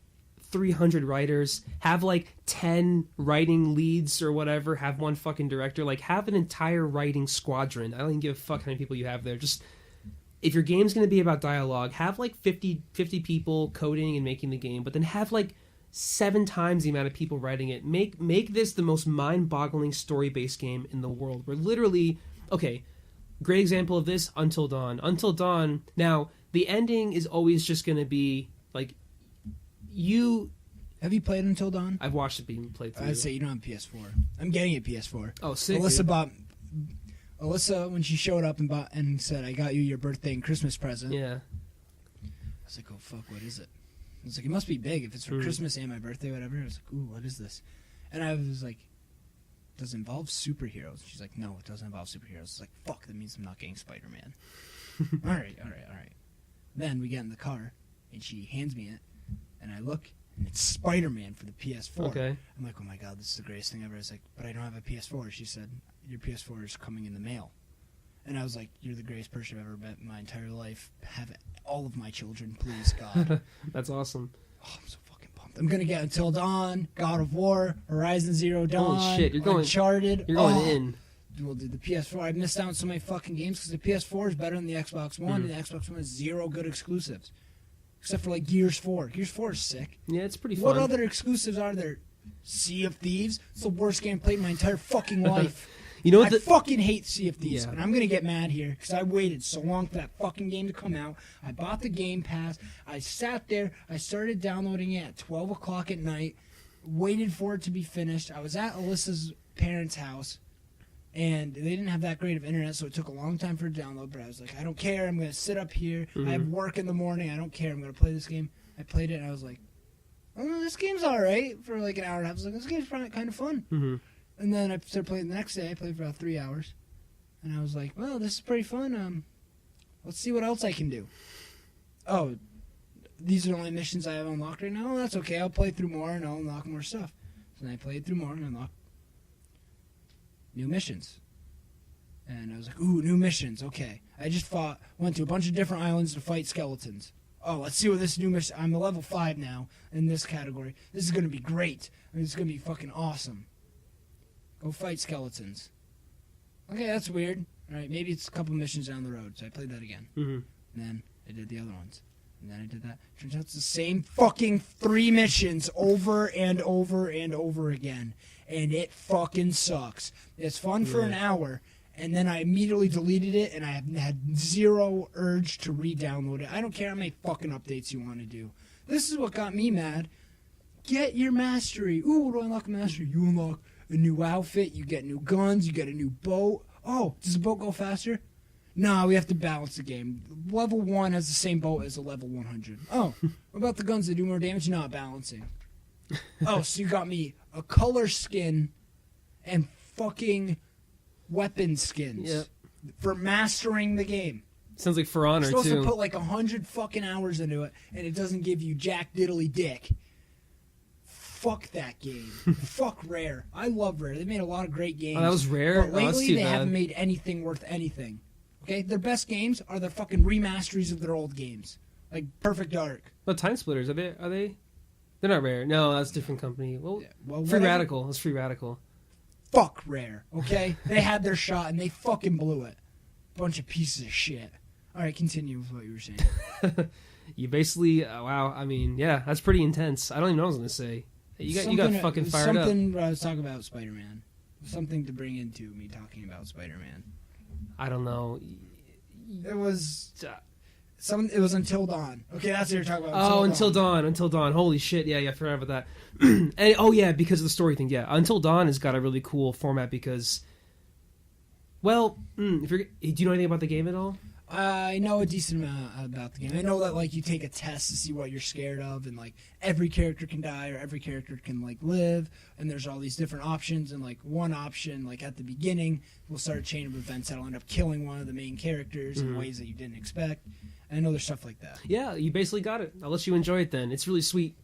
300 writers, have like 10 writing leads or whatever, have one fucking director, like have an entire writing squadron. I don't even give a fuck how many people you have there. Just if your game's going to be about dialogue, have like 50 people coding and making the game, but then have like 7 times the amount of people writing it. Make this the most mind-boggling story-based game in the world. Where literally, okay, great example of this, Until Dawn. Until Dawn, now, the ending is always just going to be, like, you... Have you played Until Dawn? I've watched it being played through. I'd say you don't have PS4. I'm getting a PS4. Oh, sick. Alyssa, when she showed up and said, I got you your birthday and Christmas present. Yeah. I was like, oh, fuck, what is it? I was like, it must be big if it's for Christmas and my birthday, whatever. I was like, ooh, what is this? And I was like, does it involve superheroes? She's like, no, it doesn't involve superheroes. I was like, fuck, that means I'm not getting Spider-Man. All right. Then we get in the car, and she hands me it, and I look, and it's Spider-Man for the PS4. Okay. I'm like, oh my god, this is the greatest thing ever. I was like, but I don't have a PS4. She said, your PS4 is coming in the mail. And I was like, you're the greatest person I've ever met in my entire life. Have all of my children, please, God. That's awesome. Oh, I'm so fucking pumped. I'm going to get Until Dawn, God of War, Horizon Zero Dawn, Holy shit, you're going, Uncharted. You're going in. Well, dude, the PS4, I've missed out on so many fucking games because the PS4 is better than the Xbox One, and the Xbox One has 0 good exclusives. Except for, like, Gears 4. Gears 4 is sick. Yeah, it's pretty fun. What other exclusives are there? Sea of Thieves? It's the worst game I played in my entire fucking life. You know I fucking hate Sea of Thieves, and I'm going to get mad here because I waited so long for that fucking game to come out. I bought the Game Pass. I sat there. I started downloading it at 12 o'clock at night, waited for it to be finished. I was at Alyssa's parents' house, and they didn't have that great of internet, so it took a long time for it to download, but I was like, I don't care. I'm going to sit up here. I have work in the morning. I don't care. I'm going to play this game. I played it, and I was like, oh, this game's all right for like an hour and a half. I was like, this game's probably kind of fun. Mm-hmm. And then I started playing the next day. I played for about 3 hours. And I was like, well, this is pretty fun. Let's see what else I can do. Oh, these are the only missions I have unlocked right now? Oh, that's okay. I'll play through more and I'll unlock more stuff. So then I played through more and unlocked new missions. And I was like, ooh, new missions. Okay. I just went to a bunch of different islands to fight skeletons. Oh, let's see what this new mission... I'm a level 5 now in this category. This is going to be great. It's going to be fucking awesome. Go fight skeletons. Okay, that's weird. All right, maybe it's a couple missions down the road. So I played that again. Mm-hmm. And then I did the other ones. And then I did that. Turns out it's the same fucking 3 missions over and over and over again. And it fucking sucks. It's fun for an hour. And then I immediately deleted it, and I have had 0 urge to re-download it. I don't care how many fucking updates you want to do. This is what got me mad. Get your mastery. Ooh, what do I unlock a mastery? You unlock a new outfit, you get new guns, you get a new boat. Oh, does the boat go faster? No, we have to balance the game. Level 1 has the same boat as a level 100. Oh, what about the guns that do more damage? Not balancing. Oh, so you got me a color skin and fucking weapon skins for mastering the game. Sounds like For Honor, You're too. supposed to put like 100 fucking hours into it, and it doesn't give you jack diddly dick. Fuck that game. Fuck Rare. I love Rare. They made a lot of great games. Oh, that was Rare? But lately, that's too they bad. haven't made anything worth anything. Okay? Their best games are their fucking remasteries of their old games. Like Perfect Dark. But Time Splitters, are they? They're not Rare. No, that's a different company. Well, Well, Free whatever. Radical. That's Free Radical. Fuck Rare. Okay? They had their shot, and they fucking blew it. Bunch of pieces of shit. All right, continue with what you were saying. You basically, wow. I mean, yeah, that's pretty intense. I don't even know what I was gonna say. You got fucking fired up. Something I was talking about Spider-Man. Something to bring into me talking about Spider-Man. I don't know. It was It was Until Dawn. Okay, that's what you're talking about. Oh, Until Dawn. Holy shit! Yeah, I forgot about that. And oh yeah, because of the story thing. Yeah, Until Dawn has got a really cool format because, well, if you're, do you know anything about the game at all? I know a decent amount about the game. I know that like you take a test to see what you're scared of, and like every character can die or every character can like live, and there's all these different options. And like one option, like at the beginning, will start a chain of events that'll end up killing one of the main characters in ways that you didn't expect. And I know there's stuff like that. Yeah, you basically got it. I'll let you enjoy it then. It's really sweet.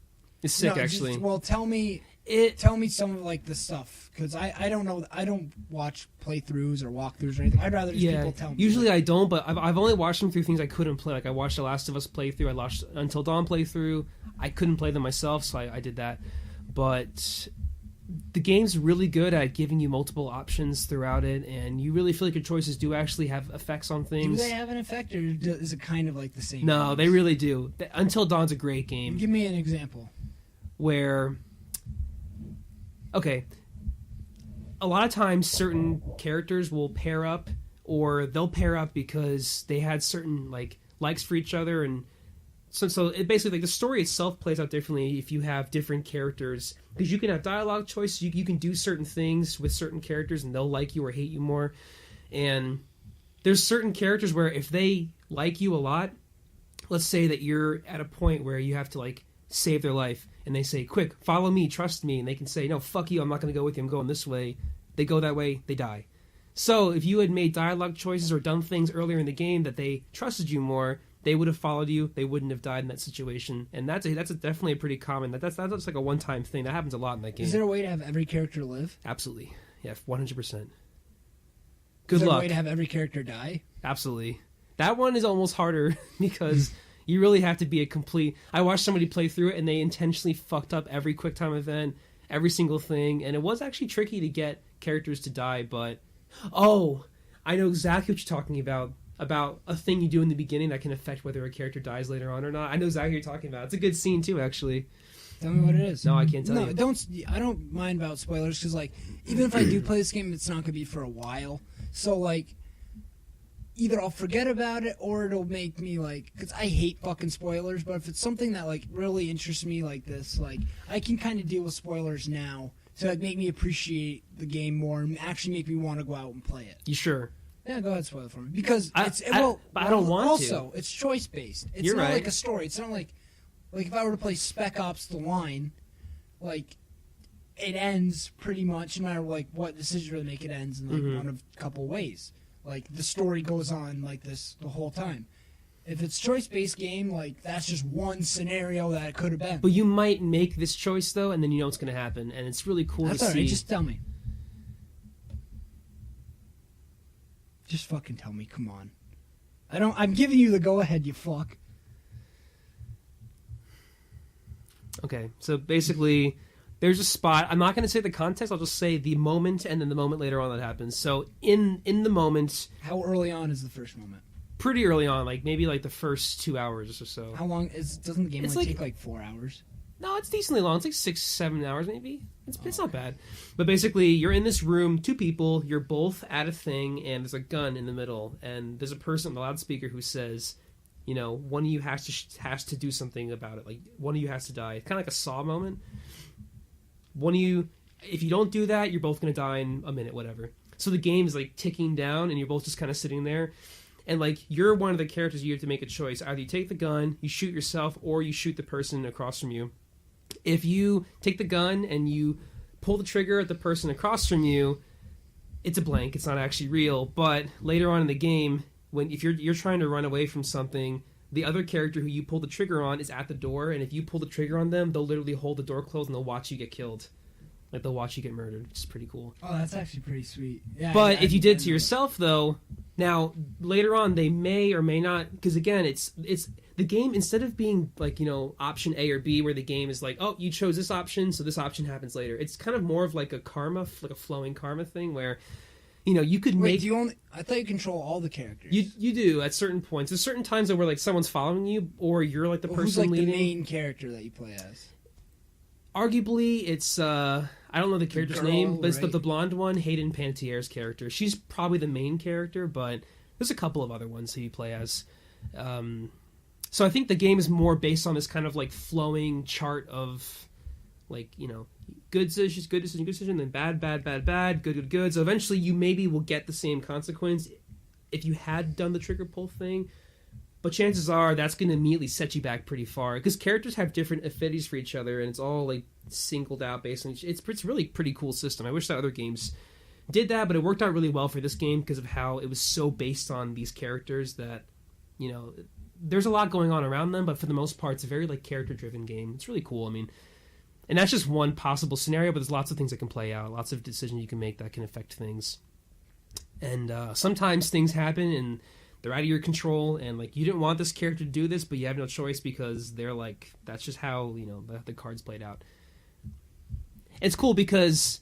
It's sick, No, actually. Tell me some of like the stuff, because I don't know. I don't watch playthroughs or walkthroughs or anything. I'd rather just people tell me. Usually I don't, but I've only watched them through things I couldn't play. Like I watched The Last of Us playthrough. I watched Until Dawn playthrough. I couldn't play them myself, so I did that. But the game's really good at giving you multiple options throughout it, and you really feel like your choices do actually have effects on Do things. they have an effect, or is it kind of like the same? No, games? they really do. Until Dawn's a great game. Give me an example. Where, okay, a lot of times certain characters will pair up, or they'll pair up because they had certain likes for each other, and so it basically, like, the story itself plays out differently if you have different characters, because you can have dialogue choices, you can do certain things with certain characters and they'll like you or hate you more. And there's certain characters where if they like you a lot, let's say that you're at a point where you have to like save their life, and they say, quick, follow me, trust me, and they can say, no, fuck you, I'm not going to go with you, I'm going this way. They go that way, they die. So if you had made dialogue choices or done things earlier in the game that they trusted you more, they would have followed you, they wouldn't have died in that situation. And that's definitely a pretty common, that's like a one-time thing. That happens a lot in that game. Is there a way to have every character live? Absolutely. Yeah, 100%. Is Good there luck. a way to have every character die? Absolutely. That one is almost harder because you really have to be a complete... I watched somebody play through it and they intentionally fucked up every QuickTime event, every single thing, and it was actually tricky to get characters to die, but... Oh, I know exactly what you're talking about a thing you do in the beginning that can affect whether a character dies later on or not. I know exactly what you're talking about. It's a good scene too, actually. Tell me what it is. No, I can't tell you. I don't mind about spoilers, because like, even if I do play this game, it's not going to be for a while. So like, either I'll forget about it, or it'll make me like, because I hate fucking spoilers, but if it's something that like really interests me like this, like, I can kind of deal with spoilers now to like make me appreciate the game more and actually make me want to go out and play it. You sure? Yeah, go ahead, spoil it for me. Because but I don't want to. Also, it's choice based. It's You're not right. like a story. It's not like if I were to play Spec Ops: The Line, like, it ends pretty much no matter like what decision they make. It ends in like one of a couple ways. Like the story goes on like this the whole time. If it's choice based game, like that's just one scenario that it could have been. But you might make this choice though, and then you know what's going to happen, and it's really cool That's to all see. right. Just tell me. Just fucking tell me. Come on. I'm giving you the go ahead. You fuck. Okay, so basically, there's a spot. I'm not going to say the context. I'll just say the moment, and then the moment later on that happens. So in the moment, How early on is the first moment? pretty early on, like maybe like the first 2 hours or so. How long doesn't the game It's only like- take like 4 hours? No, it's decently long. It's like 6-7 hours maybe. It's not bad. But basically, you're in this room, two people. You're both at a thing, and there's a gun in the middle, and there's a person on the loudspeaker who says, you know, one of you has to do something about it. Like one of you has to die. It's kind of like a Saw moment. One of you, if you don't do that, you're both going to die in a minute, whatever. So the game is like ticking down, and you're both just kind of sitting there. And like you're one of the characters, you have to make a choice. Either you take the gun, you shoot yourself, or you shoot the person across from you. If you take the gun and you pull the trigger at the person across from you, it's a blank. It's not actually real. But later on in the game, if you're trying to run away from something, the other character who you pull the trigger on is at the door, and if you pull the trigger on them, they'll literally hold the door closed and they'll watch you get killed. Like they'll watch you get murdered, which is pretty cool. Oh, that's actually pretty sweet. Yeah, but if you did to yourself, though, now later on they may or may not, because again, it's the game, instead of being like, option A or B, where the game is like, oh, you chose this option, so this option happens later. It's kind of more of like a karma, like a flowing karma thing, where you could make. I thought you control all the characters. You do at certain points. There's certain times where like someone's following you, or you're like the person who's like leading. The main character that you play as? Arguably, it's I don't know the character's name, but it's right? the blonde one, Hayden Panettiere's character. She's probably the main character, but there's a couple of other ones who you play as. So I think the game is more based on this kind of like flowing chart of like, good decision, then bad, good. So eventually you maybe will get the same consequence if you had done the trigger pull thing. But chances are that's going to immediately set you back pretty far, because characters have different affinities for each other, and it's all like singled out based on it's really pretty cool system. I wish that other games did that, but it worked out really well for this game because of how it was so based on these characters that there's a lot going on around them, but for the most part it's a very like character driven game. It's really cool. I mean, and that's just one possible scenario, but there's lots of things that can play out, lots of decisions you can make that can affect things. And sometimes things happen and they're out of your control, and like you didn't want this character to do this, but you have no choice because they're like, that's just how the cards played out. It's cool because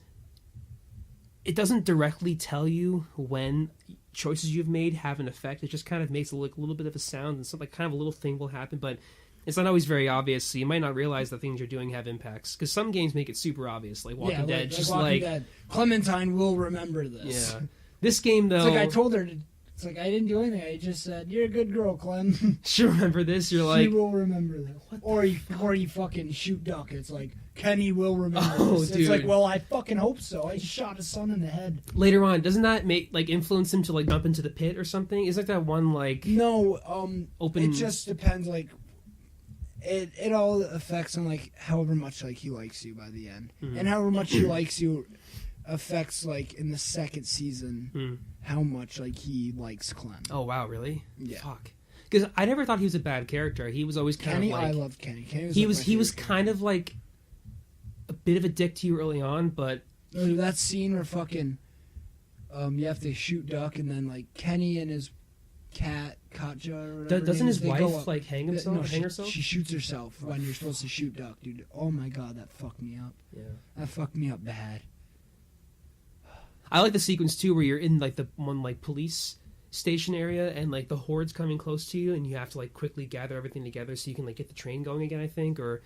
it doesn't directly tell you when choices you've made have an effect. It just kind of makes a little bit of a sound, and something kind of a little thing will happen, but it's not always very obvious, so you might not realize the things you're doing have impacts. Because some games make it super obvious, like Walking Dead. Just Walking Dead. Clementine will remember this. Yeah. This game, though... It's like I told her, it's like I didn't do anything. I just said, you're a good girl, Clem. She'll remember this. You're like... She will remember this. Or you fucking shoot duck. It's like, Kenny will remember this. Dude. It's like, well, I fucking hope so. I just shot his son in the head. Later on, doesn't that influence him to like jump into the pit or something? Is like that one like... No, open... It just depends, like... It all affects on like however much like he likes you by the end, and however much he likes you affects like in the second season how much like he likes Clem. Oh wow, really? Yeah. Fuck. Because I never thought he was a bad character. He was always kind Kenny, of like... I loved Kenny. Kenny was he was kind of like a bit of a dick to you early on, but that scene where fucking you have to shoot duck, and then like Kenny and his cat Katja or whatever. Doesn't his wife like hang herself? She shoots herself when you're supposed to shoot duck, dude. Oh my god, that fucked me up. Yeah, that fucked me up bad. I like the sequence too where you're in like the one like police station area, and like the horde's coming close to you, and you have to like quickly gather everything together so you can like get the train going again, I think, or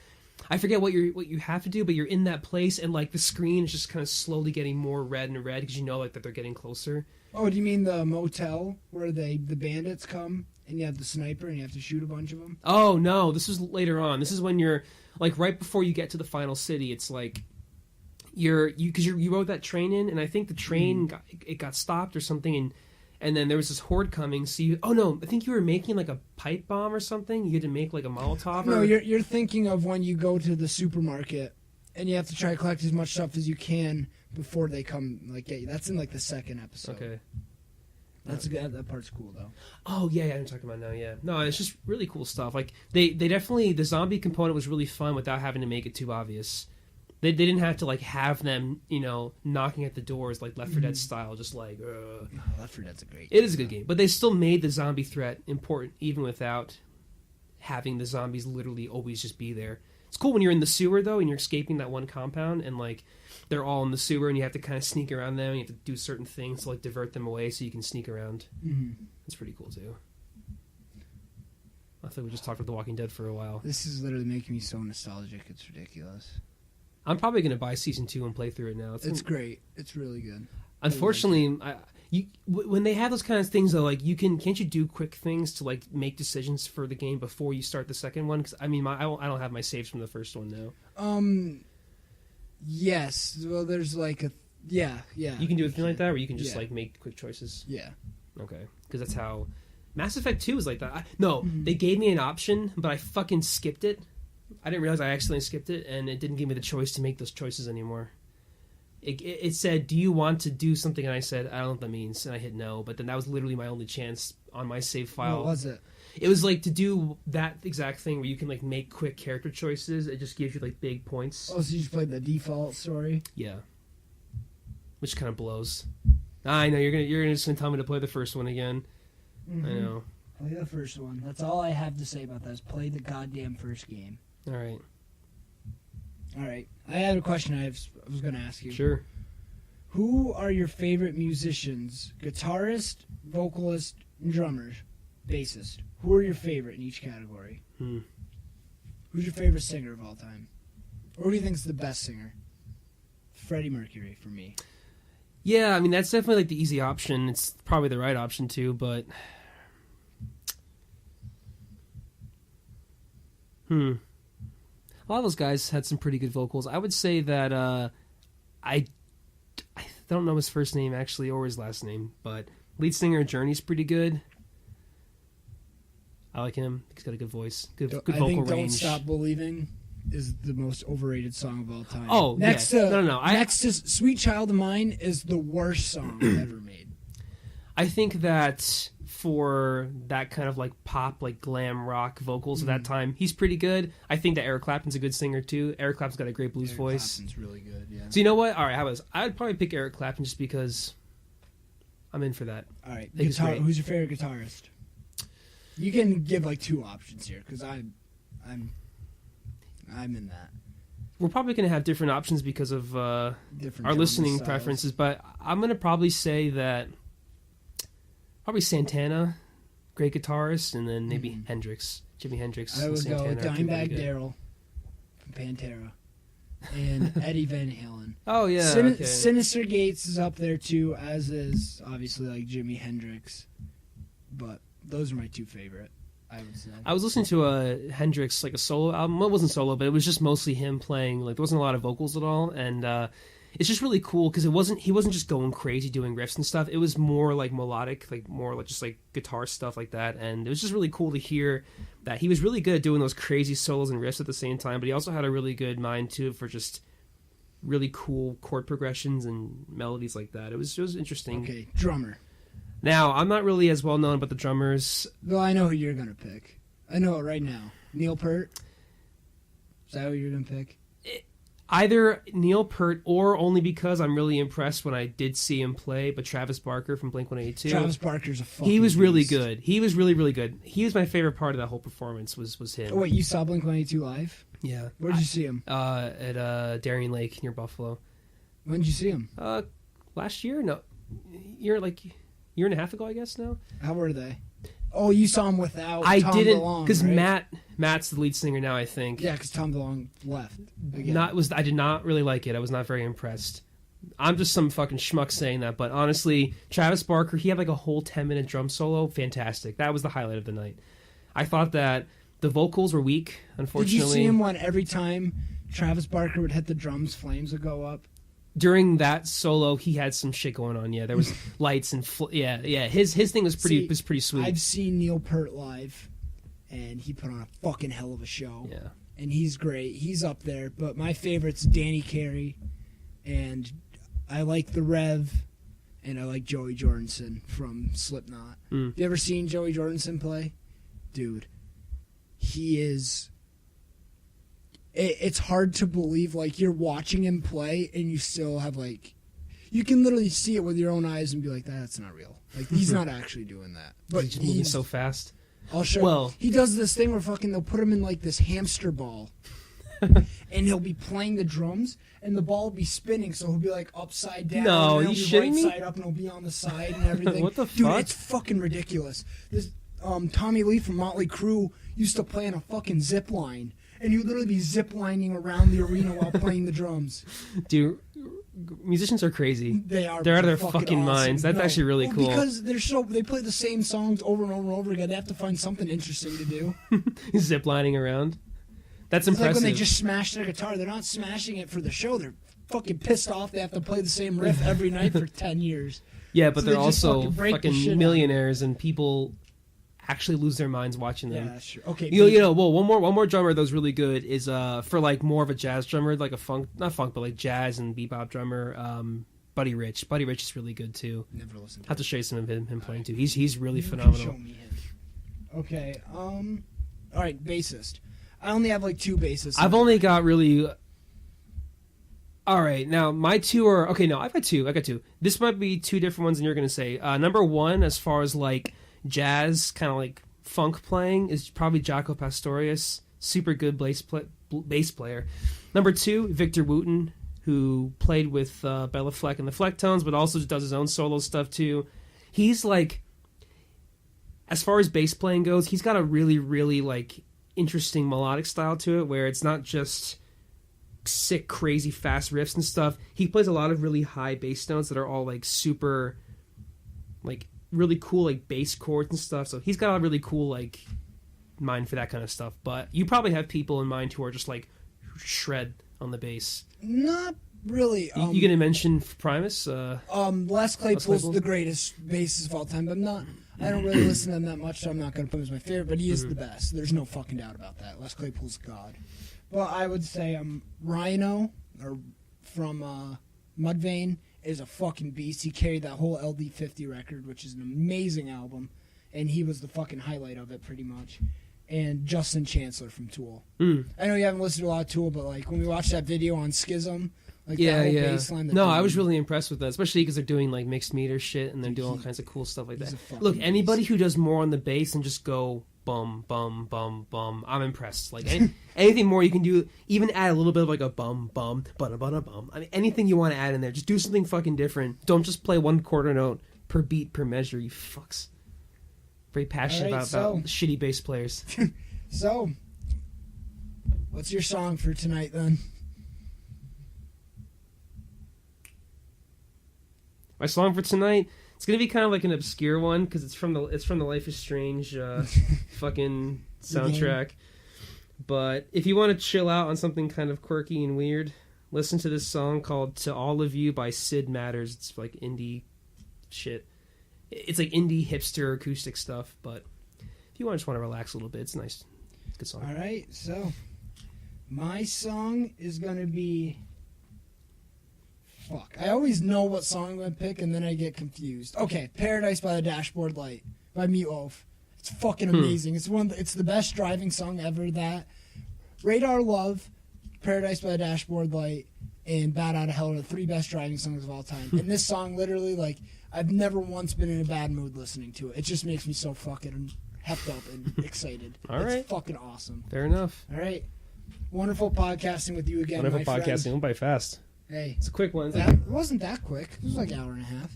I forget what you have to do, but you're in that place, and like the screen is just kind of slowly getting more red and red because you know like that they're getting closer. Oh, do you mean the motel where the bandits come and you have the sniper and you have to shoot a bunch of them? Oh no, this is later on. This is when you're like right before you get to the final city. It's like you rode that train in, and I think the train got stopped or something, and then there was this horde coming. So I think you were making like a pipe bomb or something. You had to make like a Molotov. No, you're thinking of when you go to the supermarket and you have to try to collect as much stuff as you can before they come like get you. That's in like the second episode. Okay. That's good. That part's cool though. Oh yeah, I'm talking about now. Yeah, no, it's just really cool stuff. Like they definitely, the zombie component was really fun without having to make it too obvious. They didn't have to like have them knocking at the doors like Left 4 Dead style, just like. Left 4 Dead's a great. It is a good game, but they still made the zombie threat important even without having the zombies literally always just be there. It's cool when you're in the sewer though, and you're escaping that one compound, and like they're all in the sewer, and you have to kind of sneak around them. And you have to do certain things to like divert them away so you can sneak around. It's pretty cool too. I thought we just talked about The Walking Dead for a while. This is literally making me so nostalgic. It's ridiculous. I'm probably going to buy season 2 and play through it now. It's great. It's really good. Unfortunately, when they have those kind of things though, like can't you do quick things to like make decisions for the game before you start the second one? Because I mean, I don't have my saves from the first one now. Yes. Well, there's like a yeah. You can do a thing like that, where you can just like make quick choices. Yeah. Okay, because that's how Mass Effect 2 is like that. No, Mm-hmm. they gave me an option, but I fucking skipped it. I didn't realize I accidentally skipped it, and it didn't give me the choice to make those choices anymore. It said, "Do you want to do something?" And I said, "I don't know what that means," and I hit no. But then that was literally my only chance on my save file. What was it? It was like to do that exact thing where you can like make quick character choices. It just gives you like big points. Oh, so you just played the default story? Yeah, which kind of blows. I know you're just gonna tell me to play the first one again. Mm-hmm. I know. Play the first one. That's all I have to say about that. Is play the goddamn first game. All right. All right. I had a question I was going to ask you. Sure. Who are your favorite musicians? Guitarist, vocalist, and drummers? Bassist. Who are your favorite in each category? Who's your favorite singer of all time? Or who do you think is the best singer? Freddie Mercury for me. Yeah, I mean that's definitely like the easy option. It's probably the right option too, but a lot of those guys had some pretty good vocals. I would say that I don't know his first name actually or his last name, but lead singer of Journey's pretty good. I like him. He's got a good voice, good vocal I think range. Don't Stop Believing is the most overrated song of all time. Oh, next yeah. to No. Next to Sweet Child of Mine is the worst song ever made. I think that for that kind of like pop, like glam rock vocals of that time, he's pretty good. I think that Eric Clapton's a good singer too. Eric Clapton's got a great blues voice. Clapton's really good, yeah. So you know what? All right, I'd probably pick Eric Clapton just because I'm in for that. All right, think it's great. who's your favorite guitarist? You can give like two options here because I'm in that. We're probably going to have different options because of Different our genre listening styles. preferences, but I'm going to probably say that probably Santana, great guitarist, and then maybe Hendrix, Jimi Hendrix. I and would go Santana with are two really Dimebag good. Darrell from Pantera and Eddie Van Halen. Oh yeah, okay. Sinister Gates is up there too, as is obviously like Jimi Hendrix. But those are my two favorite, I would say. I was listening to a Hendrix, like a solo album. Well, it wasn't solo, but it was just mostly him playing. Like there wasn't a lot of vocals at all, and it's just really cool because he wasn't just going crazy doing riffs and stuff. It was more like melodic, like more like just like guitar stuff like that, and it was just really cool to hear that he was really good at doing those crazy solos and riffs at the same time. But he also had a really good mind too for just really cool chord progressions and melodies like that. It was interesting. Okay, drummer. Now, I'm not really as well known about the drummers. Well, I know who you're going to pick. I know it right now. Neil Peart. Is that who you're going to pick? Either Neil Peart or only because I'm really impressed when I did see him play, but Travis Barker from Blink-182. Travis Barker's a fucking He was really beast. good. He was really, really good. He was my favorite part of that whole performance was him. Oh, wait, you saw Blink-182 live? Yeah. Where did you see him? At Darien Lake near Buffalo. When did you see him? Last year? No. Year and a half ago, I guess now. How were they? Oh, you saw him without I Tom didn't DeLonge, because right? Matt's the lead singer now, I think. Yeah, because Tom DeLonge left. Again. I did not really like it. I was not very impressed. I'm just some fucking schmuck saying that, but honestly, Travis Barker, he had like a whole 10-minute drum solo. Fantastic. That was the highlight of the night. I thought that the vocals were weak, unfortunately. Did you see him when every time Travis Barker would hit the drums, flames would go up? During that solo, he had some shit going on. Yeah, there was lights and yeah. His thing was pretty sweet. I've seen Neil Peart live, and he put on a fucking hell of a show. Yeah, and he's great. He's up there. But my favorite's Danny Carey, and I like the Rev, and I like Joey Jordison from Slipknot. You ever seen Joey Jordison play? Dude, he is... It's hard to believe, like, you're watching him play, and you still have, like... You can literally see it with your own eyes and be like, that's not real. Like, he's not actually doing that. But he's moving so fast. I'll show Well, he does this thing where fucking they'll put him in, like, this hamster ball. And he'll be playing the drums, and the ball will be spinning, so he'll be, like, upside down. No, and you he'll be shitting right me? side up, and he'll be on the side and everything. What the Dude, fuck? it's fucking ridiculous. This Tommy Lee from Motley Crue used to play on a fucking zip line. And you'd literally be zip-lining around the arena while playing the drums. Dude, musicians are crazy. They are. They're out of their fucking fucking awesome. minds. That's actually really cool. Because they play the same songs over and over and over again. They have to find something interesting to do. Zip lining around. That's It's like impressive. when they just smash their guitar. They're not smashing it for the show. They're fucking pissed off they have to play the same riff every night for 10 years. Yeah, but So they're they just also break the shit fucking out. millionaires, and people actually lose their minds watching them. Yeah, sure. Okay. Well, one more drummer that was really good is for like more of a jazz drummer, like a not funk, but like jazz and bebop drummer. Buddy Rich. Buddy Rich is really good too. Never listened to I have to show you some of him playing too. He's really You can phenomenal. show me him. Okay. All right, bassist. I only have like 2 bassists. I've only got really. All right, now my 2 are okay. No, I've got 2. I got 2. This might be 2 different ones than you're gonna say. Number 1, as far as like jazz, kind of like funk playing, is probably Jaco Pastorius. Super good bass player. Number 2, Victor Wooten, who played with Bella Fleck and the Flecktones, but also does his own solo stuff too. He's like, as far as bass playing goes, he's got a really, really like interesting melodic style to it, where it's not just sick, crazy, fast riffs and stuff. He plays a lot of really high bass notes that are all like super, like really cool, like bass chords and stuff. So he's got a really cool like mind for that kind of stuff. But you probably have people in mind who are just like shred on the bass. Not really. You gonna mention Primus? Les Claypool's Claypool? the greatest bassist of all time, but I don't really listen to him that much, so I'm not going to put him as my favorite, but he is the best. There's no fucking doubt about that. Les Claypool's God. But I would say Rhino, or from Mudvayne, is a fucking beast. He carried that whole LD50 record, which is an amazing album, and he was the fucking highlight of it, pretty much. And Justin Chancellor from Tool. I know you haven't listened to a lot of Tool, but like when we watched that video on Schism, like that whole bass line. No, I was really impressed with that, especially because they're doing like mixed meter shit and they're doing all kinds of cool stuff like that. Look, anybody who does more on the bass and just go bum bum bum bum, I'm impressed. Like anything more you can do, even add a little bit of like a bum bum bum bum bum. I mean, anything you want to add in there, just do something fucking different. Don't just play 1 quarter note per beat per measure. You fucks. Very passionate about shitty bass players. So, what's your song for tonight then? My song for tonight, it's gonna be kind of like an obscure one because it's from the Life is Strange fucking soundtrack. But if you want to chill out on something kind of quirky and weird, listen to this song called "To All of You" by Sid Matters. It's like indie shit. It's like indie hipster acoustic stuff, but if you just want to relax a little bit, it's nice. It's a good song. All right, so my song is going to be... Fuck. I always know what song I'm going to pick, and then I get confused. Okay, Paradise by the Dashboard Light by Meatloaf. It's fucking amazing. It's the best driving song ever. That Radar Love, Paradise by the Dashboard Light, and Bad Out of Hell are the 3 best driving songs of all time. And this song, literally, like, I've never once been in a bad mood listening to it. It just makes me so fucking hepped up and excited. It's fucking awesome. Fair enough. All right. Wonderful podcasting with you again, Wonderful my podcasting. friend. Went by fast. Hey. It's a quick one. It wasn't that quick. It was like an hour and a half.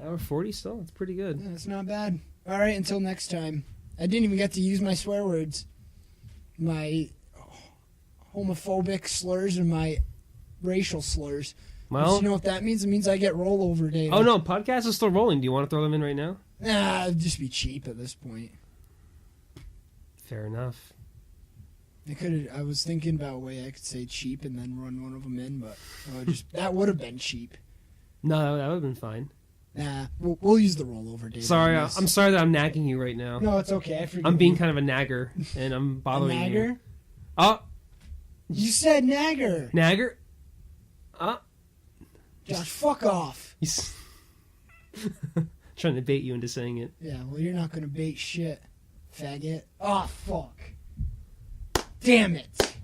Hour 40 still? It's pretty good. Yeah, it's not bad. All right, until next time. I didn't even get to use my swear words. My homophobic slurs and my racial slurs. Well, you know what that means? It means I get rollover data. Oh, no, podcast is still rolling. Do you want to throw them in right now? Nah, it'd just be cheap at this point. Fair enough. I was thinking about a way I could say cheap and then run one of them in, but that would have been cheap. No, that would have been fine. Nah, we'll use the rollover data. Sorry, I'm sorry that I'm nagging you right now. No, it's okay. I'm being kind of a nagger, and I'm bothering you. Nagger? Oh, you said nagger. Nagger? Josh, fuck off. Trying to bait you into saying it. Yeah, well, you're not going to bait shit, faggot. Oh, fuck. Damn it.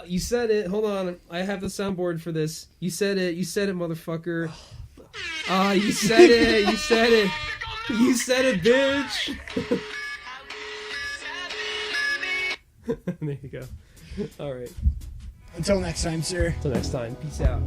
You said it. Hold on. I have the soundboard for this. You said it. You said it, motherfucker. You said it. You said it. You said it, bitch. There you go. All right. Until next time, sir. Until next time. Peace out.